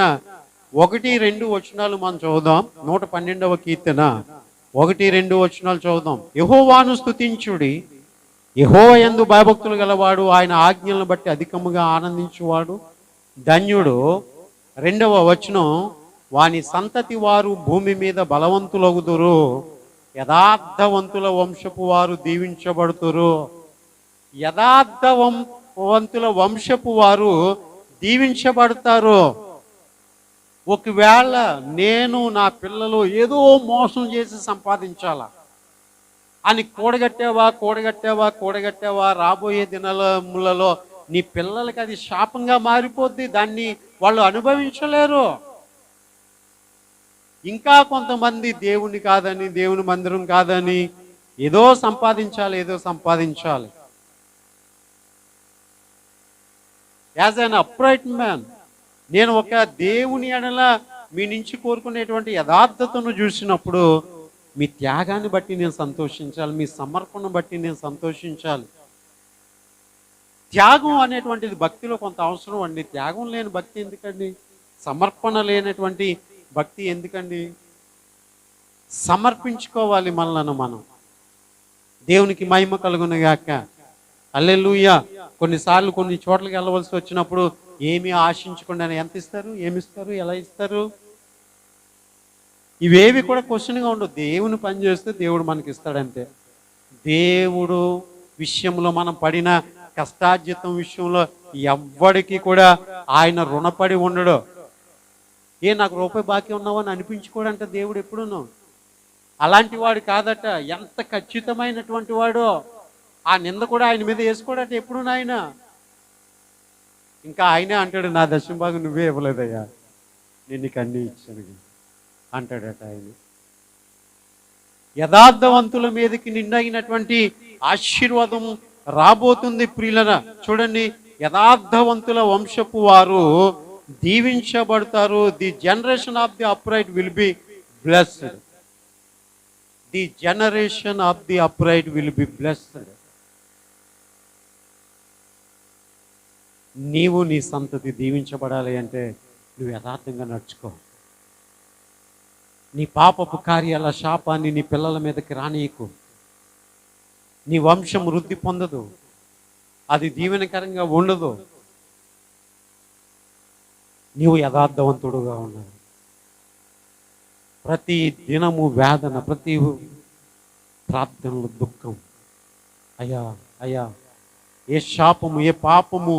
1-2 వచనాలు మనం చదువుదాం. 112వ కీర్తన 1-2 వచనాలు చదువుదాం. యెహోవాను స్తుతించుడి, యెహోవా యందు భయభక్తులు గలవాడు ఆయన ఆజ్ఞలను బట్టి అధికముగా ఆనందించువాడు ధన్యుడు. 2వ వచనం, వాని సంతతి వారు భూమి మీద బలవంతులగుదురు, యథార్థవంతుల వంశపు వారు దీవించబడుతురు. యథార్థవంతుల వంశపు వారు దీవించబడతారు. ఒకవేళ నేను నా పిల్లలు ఏదో మోసం చేసి సంపాదించాలా అని కూడగట్టావా రాబోయే దినాలలో నీ పిల్లలకి అది శాపంగా మారిపోద్ది, దాన్ని వాళ్ళు అనుభవించలేరు. ఇంకా కొంతమంది దేవుని కాదని, దేవుని మందిరం కాదని ఏదో సంపాదించాలి. యాజ్ అన్ అప్రైట్ మ్యాన్, నేను ఒక దేవుని ఎడల మీ నుంచి కోరుకునేటువంటి యథార్థతను చూసినప్పుడు మీ త్యాగాన్ని బట్టి నేను సంతోషించాలి, మీ సమర్పణను బట్టి నేను సంతోషించాలి. త్యాగం అనేటువంటిది భక్తిలో కొంత అవసరం అండి. త్యాగం లేని భక్తి ఎందుకండి? సమర్పణ లేనటువంటి భక్తి ఎందుకండి? సమర్పించుకోవాలి మనలను మనం. దేవునికి మహిమ కలుగునుగాక. హల్లెలూయా. కొన్నిసార్లు కొన్ని చోట్లకి వెళ్ళవలసి వచ్చినప్పుడు ఏమీ ఆశించకుండా ఎంత ఇస్తారు, ఏమిస్తారు, ఎలా ఇస్తారు, ఇవేవి కూడా క్వశ్చన్గా ఉండవు. దేవుని పని చేస్తే దేవుడు మనకి ఇస్తాడంతే. దేవుడు విషయంలో మనం పడిన కష్టార్జితం విషయంలో ఎవ్వడికి కూడా ఆయన రుణపడి ఉండడు. నాకు రూపాయి బాకీ ఉన్నావని అనిపించుకోడంట దేవుడు ఎప్పుడును. అలాంటి వాడు కాదట. ఎంత ఖచ్చితమైనటువంటి వాడో ఆ నింద కూడా ఆయన మీద వేసుకోడట ఎప్పుడు నాయన. ఇంకా ఆయనే అంటాడు, నా దశమ భాగం నువ్వే ఇవ్వలేదయ్యా, నేను నీకు అన్నీ ఇచ్చాను అంటాడట ఆయన. యథార్థవంతుల మీదకి నిండైనటువంటి ఆశీర్వాదం రాబోతుంది ప్రియులరా. చూడండి, యథార్థవంతుల వంశపు వారు దీవించబడతారు. The generation of the upright will be blessed. The generation of the upright will be blessed. నీవు నీ సంతతి దీవించబడాలి అంటే నువ్వు యథార్థంగా నడుచుకో. నీ పాపపు కార్యాల శాపాన్ని నీ పిల్లల మీదకి రానీయకు. నీ వంశం వృద్ధి పొందదు. అది దీవెనకరంగా ఉండదు. నీవు యథార్థవంతుడుగా ఉన్నావు. ప్రతి దినము వేదన, ప్రతి ప్రార్థనలు దుఃఖం. అయ్యా అయ్యా, ఏ శాపము, ఏ పాపము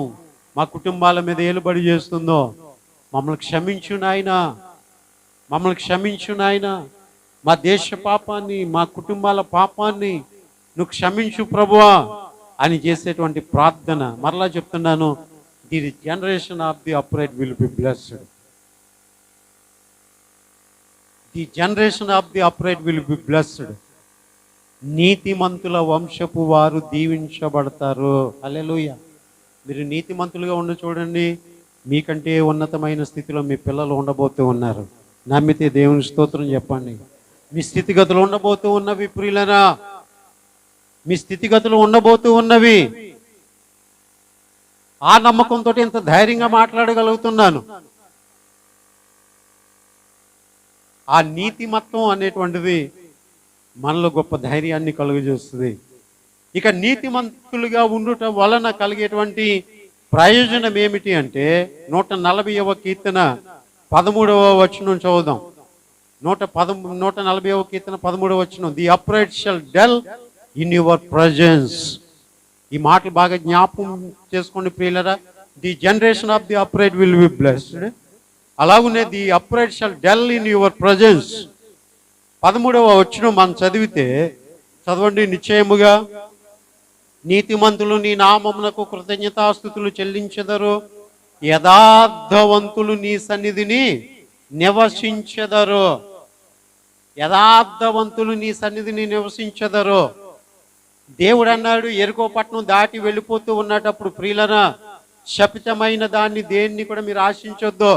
మా కుటుంబాల మీద ఏలుబడి చేస్తుందో మమ్మల్ని క్షమించు నాయనా, మమ్మల్ని క్షమించు నాయనా. మా దేశ పాపాన్ని, మా కుటుంబాల పాపాన్ని నువ్వు క్షమించు ప్రభువా అని చేసేటువంటి ప్రార్థన. మరలా చెప్తున్నాను, the generation of the upright will be blessed. The generation of the upright will be blessed. నీతిమంతుల వంశపు వారు దీవించబడతారు. హల్లెలూయా. మీరు నీతిమంతులుగా ఉండి చూడండి, మీకంటే ఉన్నతమైన స్థితిలో మీ పిల్లలు ఉండబోతూ ఉన్నారు. నమ్మితే దేవుని స్తోత్రం చెప్పండి. మీ స్థితిగతులు ఉండబోతూ ఉన్నవి ప్రియులరా, మీ స్థితిగతులు ఉండబోతూ ఉన్నవి. ఆ నమ్మకంతో ఇంత ధైర్యంగా మాట్లాడగలుగుతున్నాను. ఆ నీతిమత్వం అనేటువంటిది మనలో గొప్ప ధైర్యాన్ని కలుగజేస్తుంది. ఇక నీతిమంతులుగా ఉండుట వలన కలిగేటువంటి ప్రయోజనం ఏమిటి అంటే 140వ కీర్తన 13వ వచనం చదువుదాం. 140వ కీర్తన 13వ వచనం. The upright shall dwell in your presence. ఈ మాటలు బాగా జ్ఞాపకం చేసుకోండి ప్రియులరా. The generation of the upright will be blessed. అలాగునే the upright shall dwell in your presence. 13వ వచనం మనం చదివితే, చదవండి. నిశ్చయముగా నీతిమంతులు నీ నామమునకు కృతజ్ఞతాస్తుతులు చెల్లించెదరు, యథార్థవంతులు నీ సన్నిధిని నివసించెదరు. యథార్థవంతులు నీ సన్నిధిని నివసించెదరు. దేవుడు అన్నాడు, ఎరుకో పట్టణం దాటి వెళ్ళిపోతూ ఉన్నటప్పుడు ప్రియులరా, శపితమైన దాన్ని దేన్ని కూడా మీరు ఆశించొద్దు.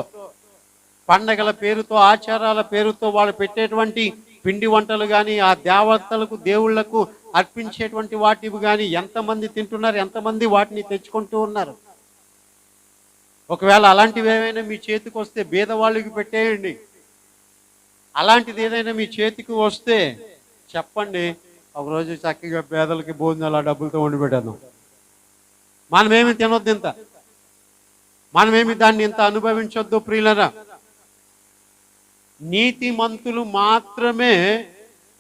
పండగల పేరుతో, ఆచారాల పేరుతో వాళ్ళు పెట్టేటువంటి పిండి వంటలు కానీ, ఆ దేవతలకు, దేవుళ్లకు అర్పించేటువంటి వాటివి కానీ ఎంతమంది తింటున్నారు, ఎంతమంది వాటిని తెచ్చుకుంటూ ఉన్నారు. ఒకవేళ అలాంటివి ఏమైనా మీ చేతికి వస్తే బీదవాళ్ళకి పెట్టేయండి. అలాంటిది ఏదైనా మీ చేతికి వస్తే చెప్పండి, ఒకరోజు చక్కగా పేదలకి భోజనాలు ఆ డబ్బులతో వండి పెట్టేద్దాం. మనమేమి తినొద్దు, ఇంత మనమేమి దాన్ని ఇంత అనుభవించొద్దు ప్రియులరా. నీతిమంతులు మాత్రమే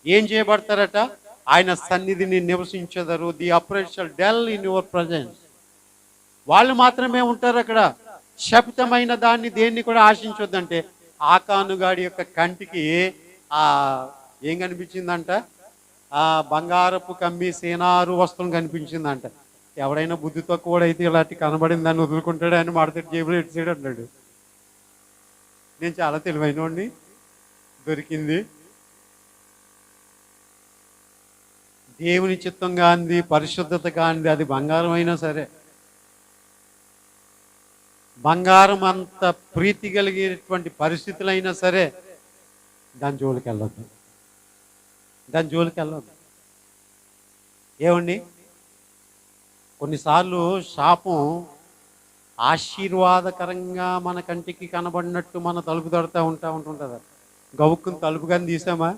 ఏం చేయబడతారట? ఆయన సన్నిధిని నివసించెదరు. The upright shall dwell in your presence. వాళ్ళు మాత్రమే ఉంటారు అక్కడ. శపితమైన దాన్ని దేన్ని కూడా ఆశించొద్దంటే, ఆకానుగాడి యొక్క కంటికి ఏం కనిపించిందంట? ఆ బంగారపు కమ్మి సేనారు వస్త్రం కనిపించిందంట. ఎవడైనా బుద్ధి తక్కువ అయితే ఇలాంటి కనబడిందని వదులుకుంటాడు, ఆయన మాడతాడు, జేబులు ఎట్సాడు అన్నాడు. నేను చాలా తెలివైనోడిని, దొరికింది. దేవుని చిత్తం కానిది, పరిశుద్ధత కానిది, అది బంగారం అయినా సరే, బంగారం అంత ప్రీతి కలిగేటువంటి పరిస్థితులైనా సరే దాని జోలికి వెళ్ళొద్దు, దాని జోలికి వెళ్ళొద్దు. ఏమండి, కొన్నిసార్లు శాపం ఆశీర్వాదకరంగా మన కంటికి కనబడినట్టు మన తలుపు తడుతూ ఉంటుంటుంది. గవుక్కుని తలుపు కానీ తీసామా,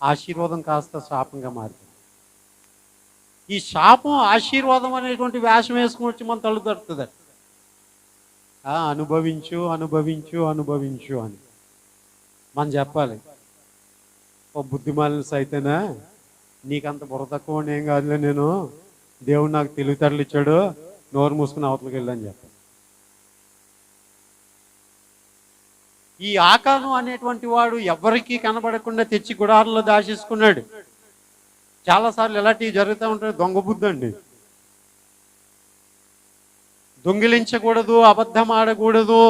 ఆశీర్వాదం కాస్త శాపంగా మారుతుంది. ఈ శాపం ఆశీర్వాదం అనేటువంటి వేషం వేసుకుని వచ్చి మన తలుపు తడుతుంది. అనుభవించు అనుభవించు అనుభవించు అని మనం చెప్పాలి. ఓ బుద్ధిమాలిన సైతేనా, నీకంత బుర్ర తక్కువ ఏం కాదులే, నేను దేవుడు నాకు తెలివితేటలు ఇచ్చాడు, నోరు మూసుకుని అవతలకి వెళ్ళని చెప్పాలి. ఈ ఆకాను అనేటువంటి వాడు ఎవరికీ కనబడకుండా తెచ్చి గుడారంలో దాచేసుకున్నాడు. చాలాసార్లు ఇలాంటివి జరుగుతూ ఉంటాయి. దొంగ బుద్ధి అండి. దొంగిలించకూడదు, అబద్ధం ఆడకూడదు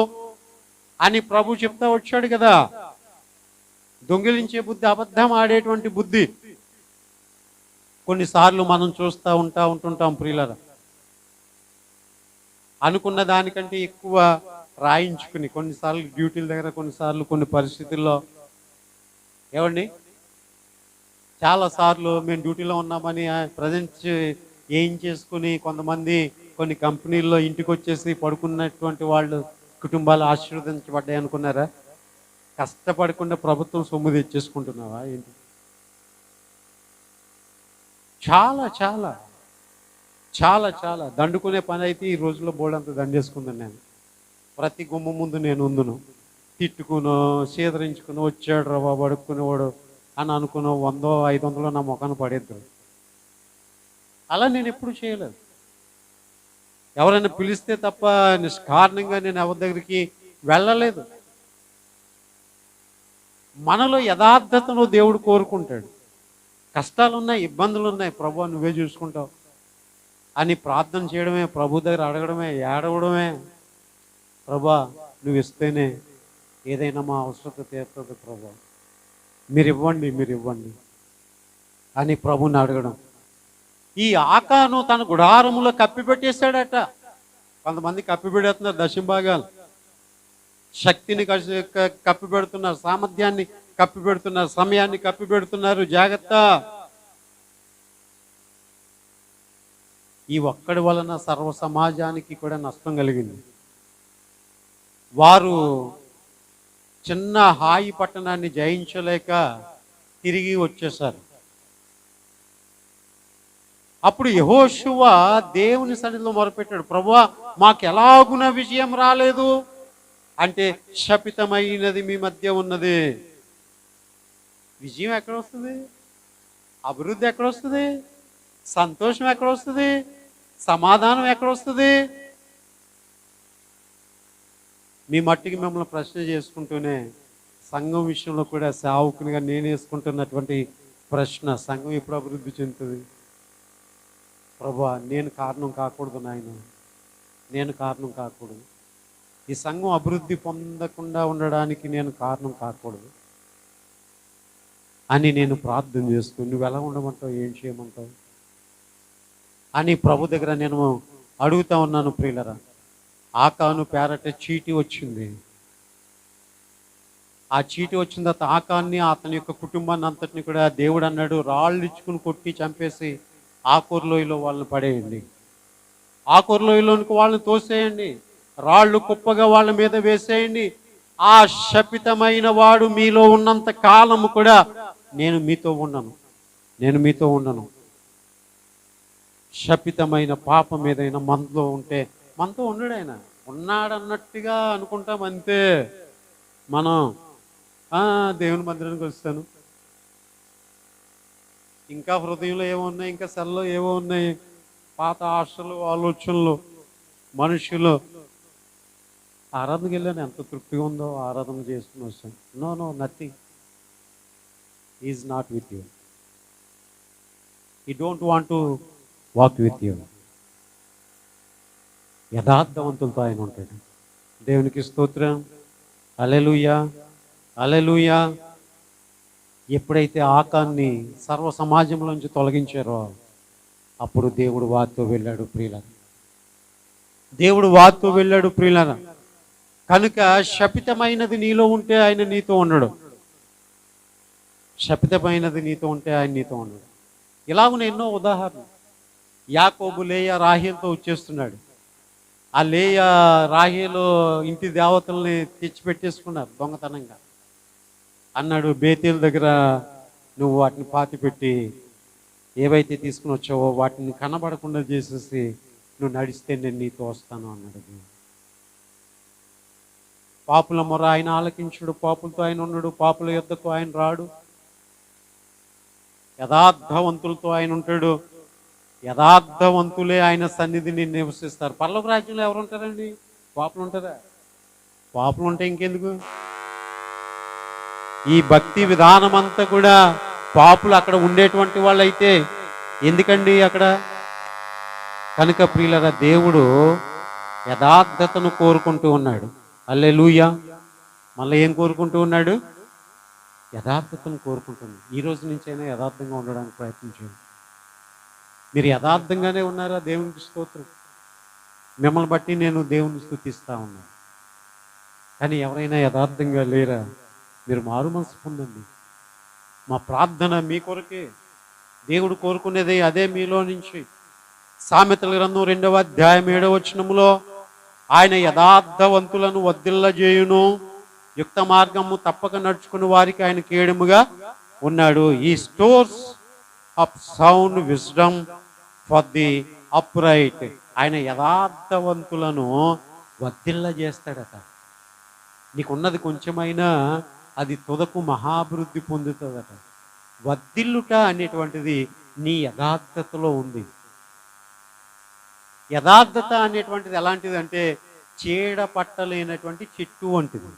అని ప్రభు చెప్తా వచ్చాడు కదా. దొంగిలించే బుద్ధి, అబద్ధం ఆడేటువంటి బుద్ధి కొన్నిసార్లు మనం చూస్తూ ఉంటుంటాం ప్రియులరా. అనుకున్న దానికంటే ఎక్కువ రాయించుకుని, కొన్నిసార్లు డ్యూటీల దగ్గర, కొన్నిసార్లు కొన్ని పరిస్థితుల్లో, ఏమండి, చాలాసార్లు మేము డ్యూటీలో ఉన్నామని ప్రజెంట్ ఏం చేసుకుని కొంతమంది కొన్ని కంపెనీల్లో ఇంటికి వచ్చేసి పడుకున్నటువంటి వాళ్ళు కుటుంబాలు ఆశీర్వదించబడ్డాయి అనుకున్నారా? కష్టపడకుండా ప్రభుత్వం సొమ్ము తెచ్చేసుకుంటున్నావా ఏంటి? చాలా చాలా చాలా చాలా దండుకునే పని అయితే ఈ రోజుల్లో బోర్డంత దండేసుకుందాను నేను. ప్రతి గుమ్మ ముందు నేను ఉందును, తిట్టుకునో సీదరించుకుని వచ్చాడు రా బాబు అడుక్కునేవాడు అని అనుకున్న 100 500 నా ముఖాన్ని పడేద్దాం. అలా నేను ఎప్పుడు చేయలేదు. ఎవరైనా పిలిస్తే తప్ప నిష్కారణంగా నేను ఎవరి దగ్గరికి వెళ్ళలేదు. మనలో యథార్థతను దేవుడు కోరుకుంటాడు. కష్టాలు ఉన్నాయి, ఇబ్బందులు ఉన్నాయి, ప్రభు నువ్వే చూసుకుంటావు అని ప్రార్థన చేయడమే, ప్రభు దగ్గర అడగడమే, ఏడవడమే. ప్రభా నువ్వు ఇస్తేనే ఏదైనా మా అవసరత తీరుతుంది ప్రభా, మీరు ఇవ్వండి అని ప్రభుని అడగడం. ఈ ఆకాను తన గుడారములో కప్పిపెట్టేశాడట. కొంతమంది కప్పిపెడుతున్నారు దశంభాగాలు, శక్తిని కప్పిపెడుతున్నారు, సామర్థ్యాన్ని కప్పిపెడుతున్నారు, సమయాన్ని కప్పిపెడుతున్నారు. జాగ్రత్త. ఈ ఒక్కడి వలన సర్వ సమాజానికి కూడా నష్టం కలిగింది. వారు చిన్న హాయి పట్టణాన్ని జయించలేక తిరిగి వచ్చేశారు. అప్పుడు యెహోషువ దేవుని సన్నిధిలో మొరపెట్టాడు, ప్రభువా మాకు ఎలాగున విజయం రాలేదు అంటే, శపితమైనది మీ మధ్య ఉన్నది. విజయం ఎక్కడొస్తుంది? అభివృద్ధి ఎక్కడొస్తుంది? సంతోషం ఎక్కడొస్తుంది? సమాధానం ఎక్కడొస్తుంది? మీ మట్టికి మిమ్మల్ని ప్రశ్న చేసుకుంటూనే సంఘం విషయంలో కూడా సేవకునిగా నేను వేసుకుంటున్నటువంటి ప్రశ్న, సంఘం ఎప్పుడు అభివృద్ధి చెందుతుంది? ప్రభువా నేను కారణం కాకూడదు నాయన, నేను కారణం కాకూడదు. ఈ సంఘం అభివృద్ధి పొందకుండా ఉండడానికి నేను కారణం కాకూడదు అని నేను ప్రార్థన చేసుకుని, నువ్వు ఎలా ఉండమంటావు, ఏం చేయమంటావు అని ప్రభు దగ్గర నేను అడుగుతా ఉన్నాను. ప్రియులరా, ఆకాను పేరట చీటీ వచ్చింది. ఆ చీటీ వచ్చిన తర్వాత ఆకాన్ని, అతని యొక్క కుటుంబాన్ని అంతటిని కూడా దేవుడు అన్నాడు, రాళ్ళు ఇచ్చుకుని కొట్టి చంపేసి ఆకోరు లోయలో వాళ్ళని పడేయండి, ఆకోరు లోయలోనికి వాళ్ళని తోసేయండి, రాళ్ళు కుప్పగా వాళ్ళ మీద వేసేయండి. ఆ శపితమైన వాడు మీలో ఉన్నంత కాలము కూడా నేను మీతో ఉండను. శపితమైన పాపం ఏదైనా మనలో ఉంటే, మనతో ఉండడు, ఆయన ఉన్నాడన్నట్టుగా అనుకుంటాం అంతే. మనం దేవుని మందిరానికి వస్తాను, ఇంకా హృదయంలో ఏమో ఉన్నాయి, ఇంకా సెల్లో ఏవో ఉన్నాయి, పాత ఆశలు, ఆలోచనలు, మనుషులు. ఆరాధనకి వెళ్ళాను, ఎంత తృప్తిగా ఉందో ఆరాధన చేసుకుని వస్తాను. No nothing is not with you. I don't want to walk with you. యథార్థవంతులతో ఆయన ఉంటాడు. దేవునికి స్తోత్రం. హల్లెలూయా, హల్లెలూయా. ఎప్పుడైతే ఆకాన్ని సర్వ సమాజంలోంచి తొలగించారో అప్పుడు దేవుడు వారితో వెళ్ళాడు ప్రియులారా, దేవుడు వారితో వెళ్ళాడు ప్రియులారా. కనుక శపితమైనది నీలో ఉంటే ఆయన నీతో ఉండడు, శపితమైనది నీతో ఉంటే ఆయన నీతో ఉండడు. ఇలాగున్న ఎన్నో ఉదాహరణలు. యాకోబు లేయా రాహేలుతో వచ్చేస్తున్నాడు. ఆ లేయా రాహేలు ఇంటి దేవతల్ని తెచ్చిపెట్టేసుకున్నారు దొంగతనంగా. అన్నాడు, బేతేలు దగ్గర నువ్వు వాటిని పాతిపెట్టి ఏవైతే తీసుకుని వచ్చావో వాటిని కనబడకుండా చేసేసి నువ్వు నడిస్తే నేను నీతో వస్తాను అన్నాడు. పాపుల మొర ఆయన ఆలకించుడు, పాపులతో ఆయన ఉన్నాడు, పాపుల యొద్దకు ఆయన రాడు. యథార్థవంతులతో ఆయన ఉంటాడు. యథార్థవంతులే ఆయన సన్నిధిని నివసిస్తారు. పరలోక రాజ్యంలో ఎవరు ఉంటారండి? పాపులు ఉంటారా? పాపులు ఉంటే ఇంకెందుకు? ఈ భక్తి విధానం అంతా కూడా పాపులు అక్కడ ఉండేటువంటి వాళ్ళు అయితే ఎందుకండి అక్కడ? కనుక ప్రియులరా, దేవుడు యథార్థతను కోరుకుంటూ ఉన్నాడు. హల్లెలూయా. మళ్ళీ ఏం కోరుకుంటూ ఉన్నాడు? యథార్థతను కోరుకుంటున్నాడు. ఈ రోజు నుంచైనా యథార్థంగా ఉండడానికి ప్రయత్నించండి. మీరు యథార్థంగానే ఉన్నారా? దేవునికి స్తోత్రం. మిమ్మల్ని బట్టి నేను దేవుని స్తుతిస్తా ఉన్నాను. కానీ ఎవరైనా యథార్థంగా లేరా? మీరు మారు మనసు పొందండి. మా ప్రార్థన మీ కొరకే. దేవుడు కోరుకునేది అదే మీలో నుంచి. సామెతల గ్రంథం 2వ అధ్యాయం 7వ వచనములో ఆయన యథార్థవంతులను వర్ధిల్లజేయును, యుక్త మార్గము తప్పక నడుచుకుని వారికి ఆయన కేడముగా ఉన్నాడు. ఈ stores of sound wisdom for the upright. ఆయన యథార్థవంతులను వర్ధిల్ల చేస్తాడట. నీకున్నది కొంచెమైనా అది తుదకు మహాభివృద్ధి పొందుతుందట. వర్ధిల్లుట అనేటువంటిది నీ యథార్థతలో ఉంది. యథార్థత అనేటువంటిది ఎలాంటిది అంటే చీడ పట్టలేనటువంటి చెట్టు వంటిది.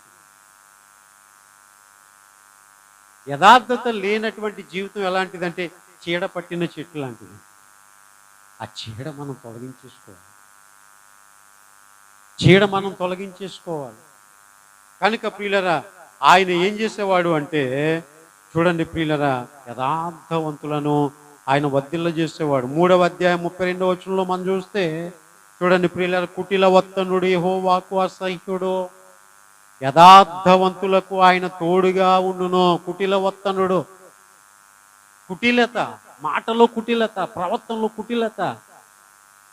యథార్థత లేనటువంటి జీవితం ఎలాంటిదంటే చీడ పట్టిన చెట్టు లాంటిది. ఆ చీడ మనం తొలగించేసుకోవాలి. చీడ మనం తొలగించేసుకోవాలి. కనుక ప్రియులరా, ఆయన ఏం చేసేవాడు అంటే చూడండి ప్రియులరా, యథార్థవంతులను ఆయన వర్ధిల్ల చేసేవాడు. 3వ అధ్యాయం 32వ వచనంలో మనం చూస్తే చూడండి ప్రియులరా, కుటిల వర్తనుడు యెహోవాకు అసహ్యుడు, యథార్థవంతులకు ఆయన తోడుగా ఉండును. కుటిల వర్తనుడు, కుటిలత, మాటలో కుటిలత, ప్రవర్తనలో కుటిలత,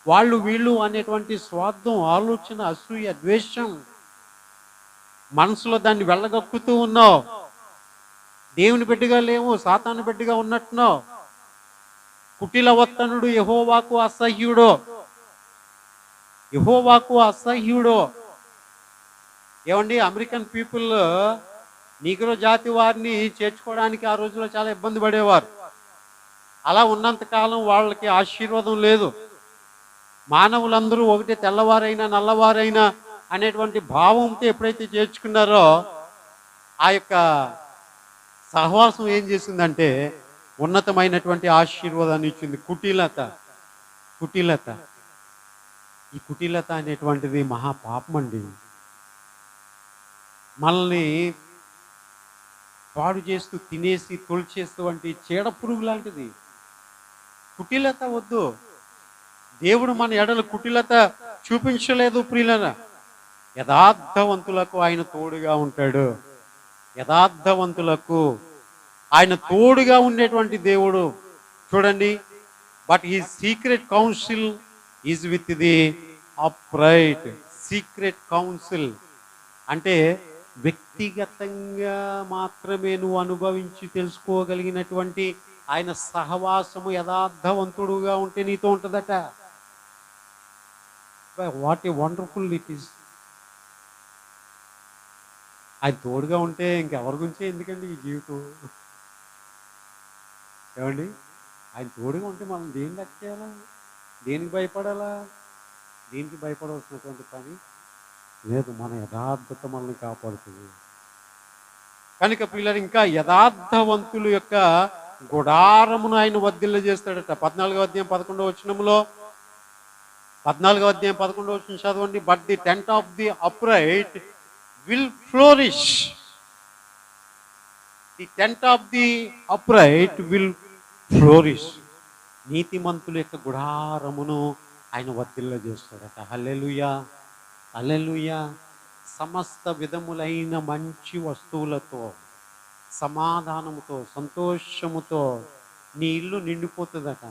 వాళ్ళు వీళ్ళు అనేటువంటి స్వార్థం, ఆలోచన, అసూయ, ద్వేషం, మనసులో దాన్ని వెళ్ళగక్కుతూ ఉన్నావు. దేవుని బిడ్డగా లేవు, సాతాను బిడ్డగా ఉన్నట్టున్నావు. కుటిల వర్తనుడు యెహోవాకు అసహ్యుడు, యెహోవాకు అసహ్యుడు. ఏమండి, అమెరికన్ పీపుల్ నీగ్రో జాతి వారిని చేర్చుకోవడానికి ఆ రోజుల్లో చాలా ఇబ్బంది పడేవారు. అలా ఉన్నంతకాలం వాళ్ళకి ఆశీర్వాదం లేదు. మానవులందరూ ఒకటే, తెల్లవారైనా నల్లవారైనా అనేటువంటి భావంతో ఎప్పుడైతే చేర్చుకున్నారో ఆ యొక్క సహవాసం ఏం చేసిందంటే ఉన్నతమైనటువంటి ఆశీర్వాదాన్ని ఇచ్చింది. కుటిలత, కుటిలత, ఈ కుటిలత అనేటువంటిది మహాపాపం అండి. మనల్ని పాడు చేస్తూ, తినేసి తొలిచేస్తూ వంటి చీడ పురుగు లాంటిది. కుటిలత వద్దు. దేవుడు మన ఎడల కుటిలత చూపించలేదు ప్రియులరా. యథార్థవంతులకు ఆయన తోడుగా ఉంటాడు. యథార్థవంతులకు ఆయన తోడుగా ఉండేటువంటి దేవుడు. చూడండి, but he secret council is with the upright. Secret council అంటే వ్యక్తిగతంగా మాత్రమే నువ్వు అనుభవించి తెలుసుకోగలిగినటువంటి ఆయన సహవాసము యథార్థవంతుడుగా ఉంటే నీతో ఉంటుందట. What a wonderful it is. ఆయన తోడుగా ఉంటే ఇంకెవరి గురించే ఎందుకండి ఈ జీవితం? ఏమండి, ఆయన తోడుగా ఉంటే మనం దేని లెక్క చేయాలా? దేనికి భయపడాలా? దేనికి భయపడవలసినటువంటి పని లేదు. మన యథార్థత మనల్ని కాపాడుతుంది. కనుక పిల్లలు, ఇంకా యథార్థవంతుల యొక్క గుడారమును ఆయన వర్ధిల్ల చేస్తాడట. 14వ అధ్యాయం 11వ వచనంలో, 14వ అధ్యాయం 11వ వచనం చదవండి. But the tent of the upright will flourish. The tent of the upright will flourish. నీతిమంతుల యొక్క గుడారమును ఆయన వర్ధిల్ల చేస్తాడట. హల్లెలూయా, హల్లెలూయా. సమస్త విధములైన మంచి వస్తువులతో, సమాధానముతో, సంతోషముతో నీ ఇల్లు నిండిపోతుందట.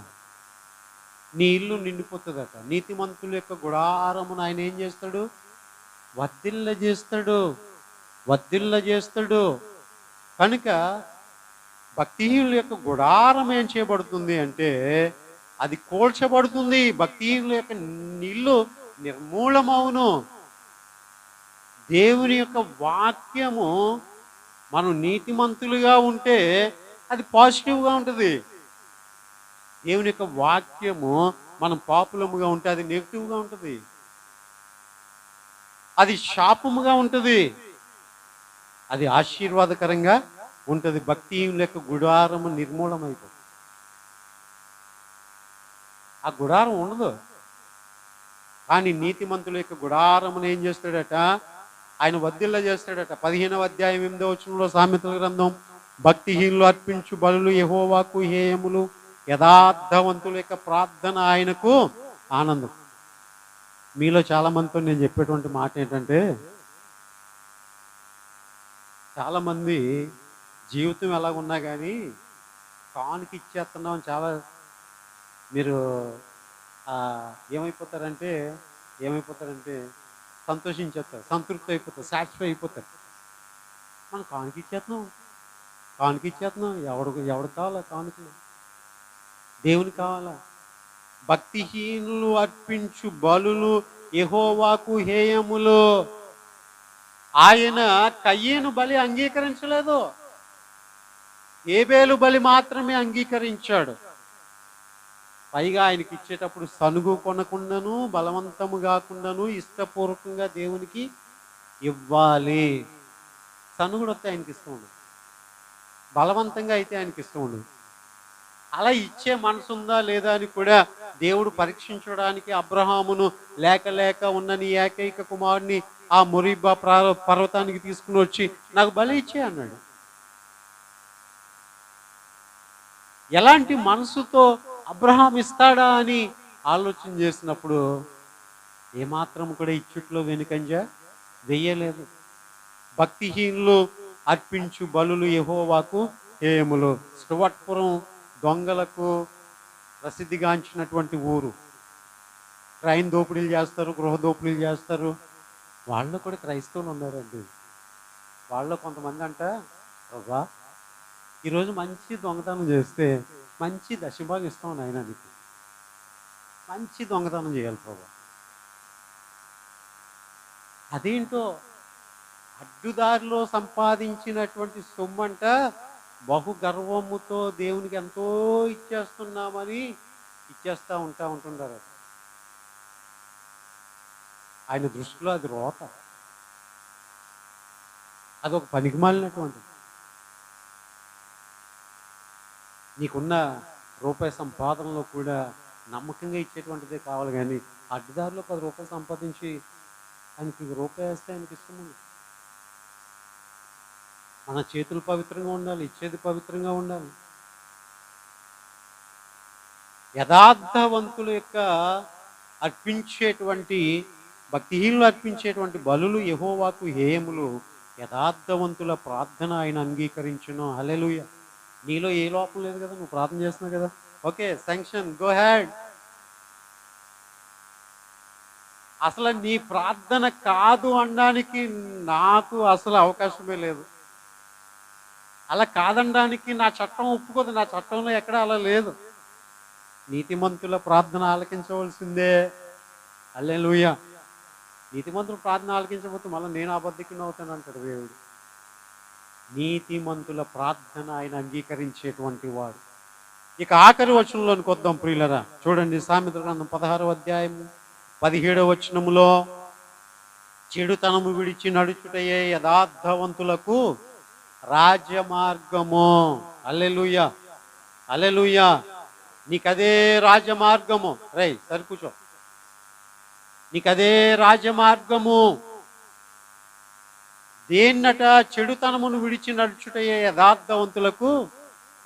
నీ ఇల్లు నిండిపోతుందట. నీతిమంతుల యొక్క గుడారమును ఆయన ఏం చేస్తాడు? వర్ధిల్ల చేస్తాడు, వర్ధిల్ల చేస్తాడు. కనుక భక్తిహీనుల యొక్క గుడారం ఏం చేయబడుతుంది అంటే అది కోల్చబడుతుంది. భక్తిహీనుల యొక్క ఇల్లు నిర్మూలమవును. దేవుని యొక్క వాక్యము మనం నీతిమంతులుగా ఉంటే అది పాజిటివ్గా ఉంటుంది. దేవుని యొక్క వాక్యము మనం పాపులముగా ఉంటే అది నెగిటివ్గా ఉంటుంది. అది శాపముగా ఉంటుంది, అది ఆశీర్వాదకరంగా ఉంటుంది. భక్తిహీనుల యొక్క గుడారము నిర్మూలమైపోతుంది. ఆ గుడారం ఉండదు. కానీ నీతిమంతుల యొక్క గుడారమును ఏం చేస్తాడట? ఆయన వర్ధిల్ల చేస్తాడట. 15వ అధ్యాయం 8వ వచనంలో సామెతల గ్రంథం, భక్తిహీనులు అర్పించు బలులు యెహోవాకు హేయములు, యథార్థవంతుల యొక్క ప్రార్థన ఆయనకు ఆనందం. మీలో చాలా మందితో నేను చెప్పేటువంటి మాట ఏంటంటే, చాలామంది జీవితం ఎలాగున్నా కానీ కానుక ఇచ్చేస్తున్నాం అని చాలా మీరు ఏమైపోతారంటే సంతోషించేస్తారు, సంతృప్తి అయిపోతారు, సాటిస్ఫై అయిపోతారు. మనం కానుక ఇచ్చేస్తున్నాం. ఎవడు కావాలా కానుకలు? దేవుని కావాలా? భక్తిహీనులు అర్పించు బలులు యెహోవాకు హేయములు. ఆయన కయ్యేను బలి అంగీకరించలేదు, హేబేలు బలి మాత్రమే అంగీకరించాడు. పైగా ఆయనకి ఇచ్చేటప్పుడు సనుగు కొనకుండాను బలవంతము కాకుండాను ఇష్టపూర్వకంగా దేవునికి ఇవ్వాలి. సనుగుడు వస్తే ఆయనకి ఇష్టం ఉండదు, బలవంతంగా అయితే ఆయనకి ఇష్టం ఉండదు. అలా ఇచ్చే మనసు ఉందా లేదా అని కూడా దేవుడు పరీక్షించడానికి అబ్రహామును లేక లేక ఉన్న నీ ఏకైక కుమారుని ఆ మొరీబా పర్వతానికి తీసుకుని వచ్చి నాకు బలి ఇచ్చే అన్నాడు. ఎలాంటి మనసుతో అబ్రహాం ఇస్తాడా అని ఆలోచన చేసినప్పుడు ఏమాత్రం కూడా ఇచ్చుట్లో వెనుకంజ వెయ్యలేదు. భక్తిహీనులు అర్పించు బలులు యెహోవాకు హేయములు. స్టువర్ట్పురం దొంగలకు ప్రసిద్ధిగాంచినటువంటి ఊరు. ట్రైన్ దోపిడీలు చేస్తారు, గృహ దోపిడీలు చేస్తారు. వాళ్ళు కూడా క్రైస్తవులు ఉన్నారండి. వాళ్ళు కొంతమంది అంట, ప్రభా ఈరోజు మంచి దొంగతనం చేస్తే మంచి దశభాగం ఇస్తాం నాయన, నీకు మంచి దొంగతనం చేయాలి ప్రభా. అదేంటో అడ్డుదారిలో సంపాదించినటువంటి సొమ్మంట బహు గర్వముతో దేవునికి ఎంతో ఇచ్చేస్తున్నామని ఇచ్చేస్తూ ఉంటుంటారు. ఆయన దృష్టిలో అది రోత, అదొక పనికిమాలినటువంటిది. నీకున్న రూపాయి సంపాదనలో కూడా నమ్మకంగా ఇచ్చేటువంటిదే కావాలి, కానీ అడ్డుదారిలో 10 రూపాయలు సంపాదించి ఆయనకి రూపాయి వేస్తే ఆయనకి ఇష్టం ఉంది. మన చేతులు పవిత్రంగా ఉండాలి, ఇచ్చేది పవిత్రంగా ఉండాలి. యథార్థవంతుల యొక్క అర్పించేటువంటి భక్తిహీనులు అర్పించేటువంటి బలులు యెహోవాకు హేయములు. యథార్థవంతుల ప్రార్థన ఆయన అంగీకరించును. హల్లెలూయా. నీలో ఏ లోపం లేదు కదా, నువ్వు ప్రార్థన చేస్తున్నావు కదా, ఓకే శాంక్షన్, గో హెడ్. అసలు నీ ప్రార్థన కాదు అనడానికి నాకు అసలు అవకాశమే లేదు. అలా కాదనడానికి నా చట్టం ఒప్పుకోదు, నా చట్టంలో ఎక్కడ అలా లేదు. నీతిమంతుల ప్రార్థన ఆలకించవలసిందే. హల్లెలూయా. నీతిమంతుల ప్రార్థన ఆలకించకపోతే మళ్ళీ నేను అబద్ధికుని అవుతాను అంటాడు దేవుడు. నీతిమంతుల ప్రార్థన ఆయన అంగీకరించేటువంటి వాడు. ఇక ఆఖరి వచనంలోనికి వద్దాం ప్రియులరా. చూడండి, సామెతల గ్రంథం 16వ అధ్యాయం 17వ వచనములో, చెడుతనము విడిచి నడుచుటయే యథార్థవంతులకు రాజమార్గము. హల్లెలూయా, హల్లెలూయా. నీకదే రాజమార్గము. రై సరి కూర్చో. నీకదే రాజమార్గము. దేన్నట? చెడుతనమును విడిచి నడుచుటయే యథార్థవంతులకు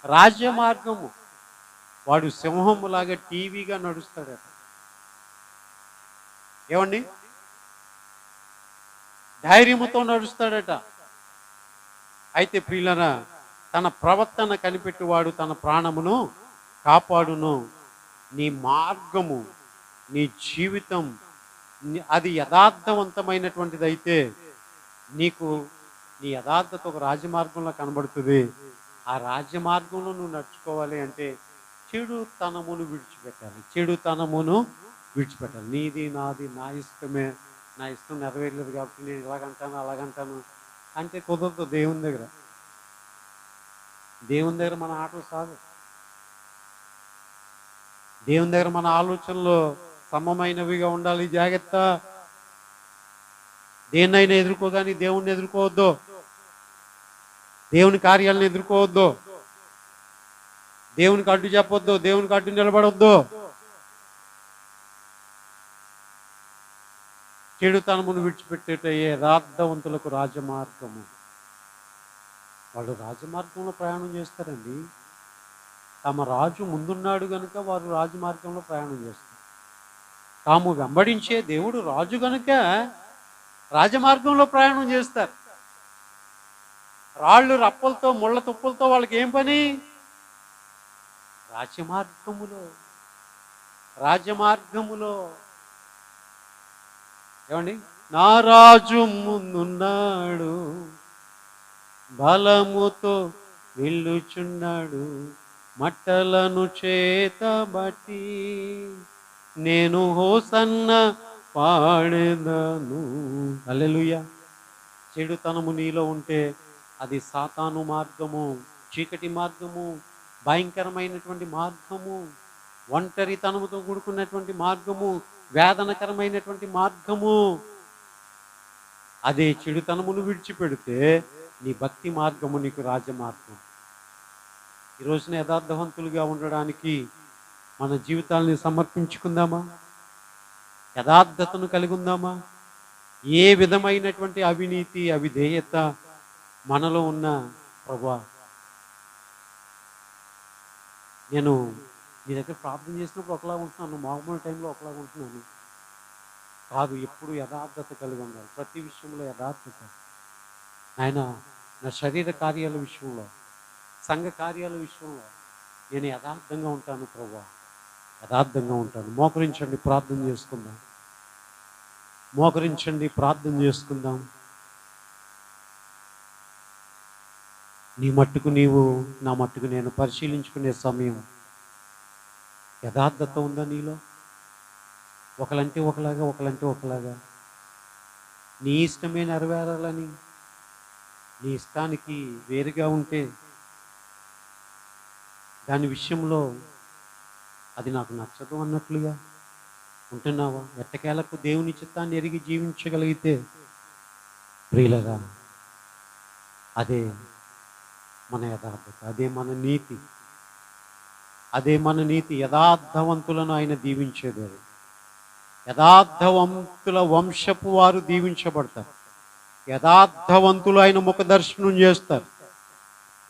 రాజమార్గము. వాడు సింహములాగా టీవీగా నడుస్తాడట. ఏమండి? ధైర్యముతో నడుస్తాడట. అయితే ప్రియులరా, తన ప్రవర్తన కనిపెట్టువాడు తన ప్రాణమును కాపాడును. నీ మార్గము, నీ జీవితం అది యథార్థవంతమైనటువంటిది అయితే నీకు నీ యథార్థత ఒక రాజమార్గంలో కనబడుతుంది. ఆ రాజమార్గంలో నువ్వు నడుచుకోవాలి అంటే చెడుతనమును విడిచిపెట్టాలి. చెడుతనమును విడిచిపెట్టాలి. నీది నాది, నా ఇష్టమే, నా ఇష్టం నెరవేరలేదు కాబట్టి నేను ఇలాగంటాను అలాగంటాను అంటే కుదరదు. దేవుని దగ్గర మన ఆటలు సాగు. దేవుని దగ్గర మన ఆలోచనలు సమమైనవిగా ఉండాలి. జాగ్రత్త. దేన్నైనా ఎదుర్కోగాని దేవుణ్ణి ఎదుర్కోవద్దు, దేవుని కార్యాలను ఎదుర్కోవద్దు, దేవునికి అడ్డు చెప్పొద్దు, దేవునికి అడ్డు నిలబడొద్దు. చెడుతనమును విడిచిపెట్టేటయ్యే యథార్థవంతులకు రాజమార్గము. వాళ్ళు రాజమార్గంలో ప్రయాణం చేస్తారండి. తమ రాజు ముందున్నాడు కనుక వారు రాజమార్గంలో ప్రయాణం చేస్తారు. తాము వెంబడించే దేవుడు రాజు కనుక రాజమార్గంలో ప్రయాణం చేస్తారు. రాళ్ళు రప్పలతో ముళ్ళ తుప్పలతో వాళ్ళకి ఏం పని? రాజమార్గములో. ఏమండి? నా రాజు ముందున్నాడు, బలముతో వెళ్ళుచున్నాడు, మట్టలను చేతబట్టి నేను హోసన్న పాడెదను. హల్లెలూయా. చెడుతనము నీలో ఉంటే అది సాతాను మార్గము, చీకటి మార్గము, భయంకరమైనటువంటి మార్గము, ఒంటరితనముతో కూడుకున్నటువంటి మార్గము, వేదనకరమైనటువంటి మార్గము. అదే చెడుతనమును విడిచిపెడితే నీ భక్తి మార్గము నీకు రాజమార్గం. ఈ రోజున యథార్థవంతులుగా ఉండడానికి మన జీవితాలని సమర్పించుకుందామా? యథార్థతను కలిగి ఉందామా? ఏ విధమైనటువంటి అవినీతి, అవిధేయత మనలో ఉన్న ప్రభువా, నేను నీ దగ్గర ప్రార్థన చేసినప్పుడు ఒకలా ఉంటున్నాను, మామూలు టైంలో ఒకలా ఉంటున్నాను కాదు. ఎప్పుడు యథార్థత కలిగి ఉండాలి. ప్రతి విషయంలో యథార్థత. ఆయన నా శరీర కార్యాల విషయంలో, సంఘ కార్యాల విషయంలో నేను యథార్థంగా ఉంటాను ప్రభువా, యథార్థంగా ఉంటాను. మోకరించండి, ప్రార్థన చేసుకుందాం. మోకరించండి, ప్రార్థన చేసుకుందాం. నీ మట్టుకు నీవు, నా మట్టుకు నేను పరిశీలించుకునే సమయం. యథార్థత ఉందా నీలో? ఒకలంటే ఒకలాగా, ఒకలంటే ఒకలాగా. నీ ఇష్టమే నెరవేరాలని, నీ ఇష్టానికి వేరుగా ఉంటే దాని విషయంలో అది నాకు నచ్చదు అన్నట్లుగా ఉంటున్నావా? ఎట్టకేలకు దేవుని చిత్తాన్ని ఎరిగి జీవించగలిగితే ప్రియులరా, అదే మన యథార్థత, అదే మన నీతి, అదే మన నీతి. యథార్థవంతులను ఆయన దీవించేవారు. యథార్థవంతుల వంశపు వారు దీవించబడతారు. యథార్థవంతులు ఆయన ముఖ దర్శనం చేస్తారు.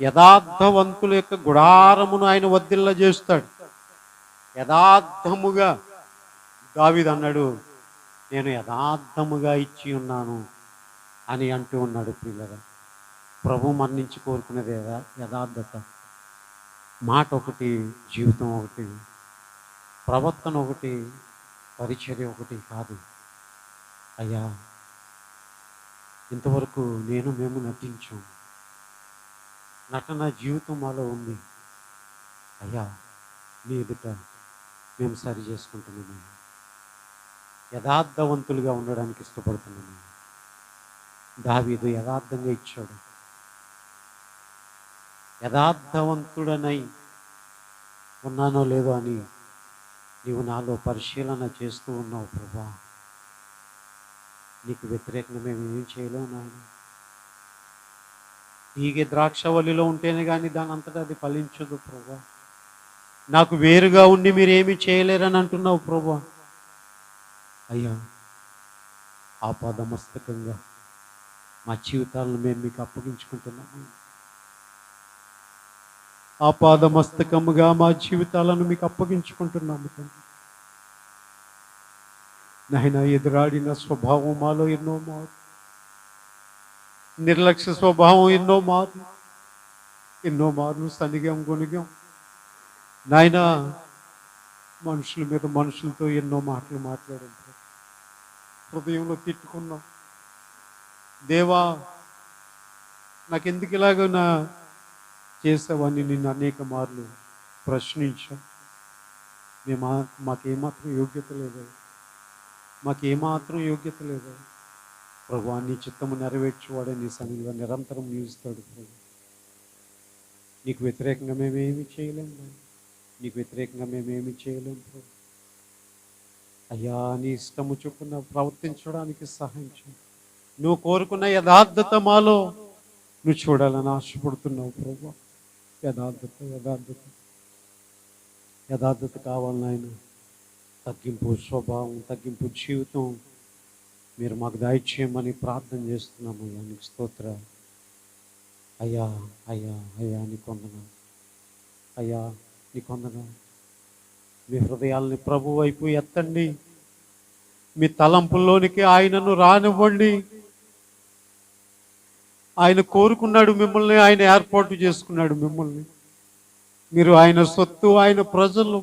యథార్థవంతుల యొక్క గుడారమును ఆయన వర్ధిల్ల చేస్తాడు. యథార్థముగా దావీదు అన్నాడు, నేను యథార్థముగా ఇచ్చి ఉన్నాను అని అంటూ ఉన్నాడు. ప్రియులరా, ప్రభు మన నుంచి కోరుకునేది యథార్థత. మాట ఒకటి, జీవితం ఒకటి, ప్రవర్తన ఒకటి, పరిచర్య ఒకటి కాదు. అయ్యా, ఇంతవరకు మేము నటించాం. నటన జీవితం మాలో ఉంది. అయ్యా, నీ ఎదుట మేము సరి చేసుకుంటున్నాము. యథార్థవంతులుగా ఉండడానికి ఇష్టపడుతున్నాము. దావీదు యథార్థంగా ఇచ్చాడు. యథార్థవంతుడనై ఉన్నానో లేదో అని నీవు నాలో పరిశీలన చేస్తూ ఉన్నావు ప్రభా. నీకు వ్యతిరేకంగా మేము ఏం చేయలేము నాయన. తీగె ద్రాక్షవల్లిలో ఉంటేనే కానీ దాని అంతటా అది ఫలించదు ప్రభా. నాకు వేరుగా ఉండి మీరేమీ చేయలేరని అంటున్నావు ప్రభా. అయ్యా, ఆపాదమస్తకంగా మా జీవితాలను మేము మీకు అప్పగించుకుంటున్నాము. ఆపాదమస్తకముగా మా జీవితాలను మీకు అప్పగించుకుంటున్నాము. నాయన, ఎదురాడిన స్వభావం మాలో ఎన్నో మారు, నిర్లక్ష్య స్వభావం ఎన్నో మార్లు సనిగాం, గొనిగాం. నాయన, మనుషుల మీద మనుషులతో ఎన్నో మాటలు మాట్లాడాం, హృదయంలో తిట్టుకున్నాం. దేవా, నాకెందుకు ఇలాగ చేసావని నిన్ను అనేక మార్లు ప్రశ్నించాం. మాకేమాత్రం యోగ్యత లేదు, మాకేమాత్రం యోగ్యత లేదు. ప్రభు, నీ చిత్తము నెరవేర్చేవాడే నీ సన్నిధిలో నిరంతరం నిలుస్తాడు ప్రభు. నీకు వ్యతిరేకంగా మేమేమి చేయలేము, నీకు వ్యతిరేకంగా మేమేమి చేయలేము ప్రభు. అయ్యా, నీ ఇష్టము చొప్పున ప్రవర్తించడానికి సహాయం చేయి. నువ్వు కోరుకున్న యథార్థత మాలో నువ్వు చూడాలని ఆశపడుతున్నావు ప్రభు. యథార్థత కావాలి నాయన. తగ్గింపు స్వభావం, తగ్గింపు జీవితం మీరు మాకు దయచేయమని ప్రార్థన చేస్తున్నాము. నీకు స్తోత్ర. అయ్యా అయ్యా అయ్యా నీకు వందనాలు. అయ్యా నీకు వందనాలు. మీ హృదయాల్ని ప్రభు వైపు ఎత్తండి. మీ తలంపుల్లోనికి ఆయనను రానివ్వండి. ఆయన కోరుకున్నాడు మిమ్మల్ని, ఆయన ఏర్పాటు చేసుకున్నాడు మిమ్మల్ని. మీరు ఆయన సొత్తు, ఆయన ప్రజలు.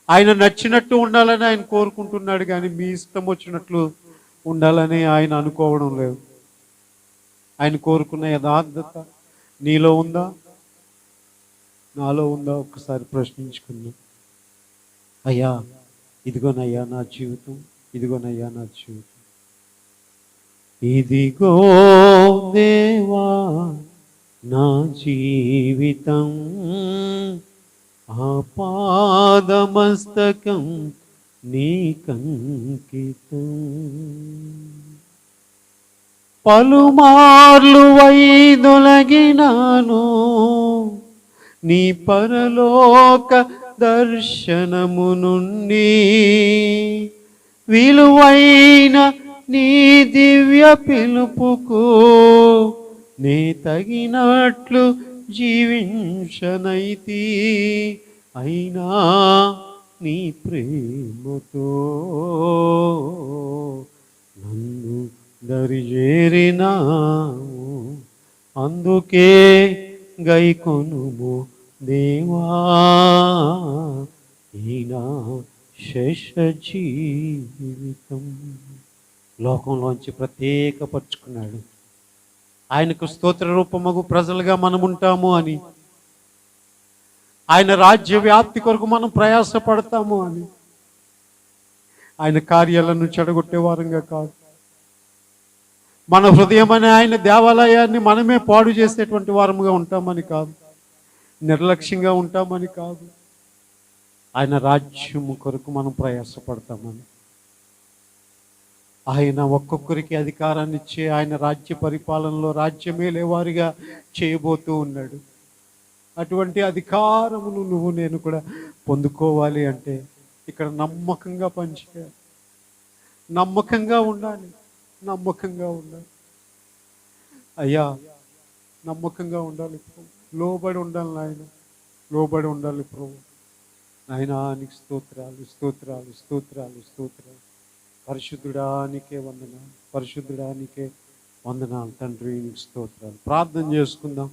ఆయన నచ్చినట్టు ఉండాలని ఆయన కోరుకుంటున్నాడు, కానీ మీ ఇష్టం వచ్చినట్లు ఉండాలని ఆయన అనుకోవడం లేదు. ఆయన కోరుకున్న యథార్థత నీలో ఉందా, నాలో ఉందా? ఒక్కసారి ప్రశ్నించుకుందాం. అయ్యా, ఇదిగోనయ్యా నా జీవితం, ఇదిగోనయ్యా నా జీవితం. ఇదిగో దేవా నా జీవితం, ఆపాదమస్తకం నీకంకితం. పలుమార్లు వైదొలగినాను నీ పరలోక దర్శనము నుండి, విలువైన నీ దివ్య పిలుపుకు నే తగినట్లు జీవించనైతి. అయినా నీ ప్రేమతో నన్ను దరిజేరినావు, అందుకే గైకొనుము దేవా ఈనా శేష జీవితం. లోకంలోంచి ప్రత్యేకపరుచుకున్నాడు. ఆయనకు స్తోత్ర రూపమగు ప్రజలుగా మనం ఉంటాము అని, ఆయన రాజ్య వ్యాప్తి కొరకు మనం ప్రయాసపడతాము అని, ఆయన కార్యాలను చెడగొట్టే వారంగా కాదు, మన హృదయం అనే ఆయన దేవాలయాన్ని మనమే పాడు చేసేటువంటి వారముగా ఉంటామని కాదు, నిర్లక్ష్యంగా ఉంటామని కాదు, ఆయన రాజ్యము కొరకు మనం ప్రయాసపడతామని. ఆయన ఒక్కొక్కరికి అధికారాన్ని ఇచ్చే ఆయన రాజ్య పరిపాలనలో రాజ్యమేలే వారిగా చేయబోతూ ఉన్నాడు. అటువంటి అధికారమును నువ్వు నేను కూడా పొందుకోవాలి అంటే ఇక్కడ నమ్మకంగా పనిచేయాలి, నమ్మకంగా ఉండాలి, నమ్మకంగా ఉండాలి. అయ్యా నమ్మకంగా ఉండాలి ప్రభు, లోబడి ఉండాలి నాయన, లోబడి ఉండాలి ప్రభు. నాయనా నీకు స్తోత్రాలు, స్తోత్రాలు, స్తోత్రాలు, స్తోత్రాలు. పరిశుద్ధుడానికే వందనాలు, పరిశుద్ధుడానికే వందనాలు తండ్రి, నీకు స్తోత్రాలు. ప్రార్థన చేసుకుందాం.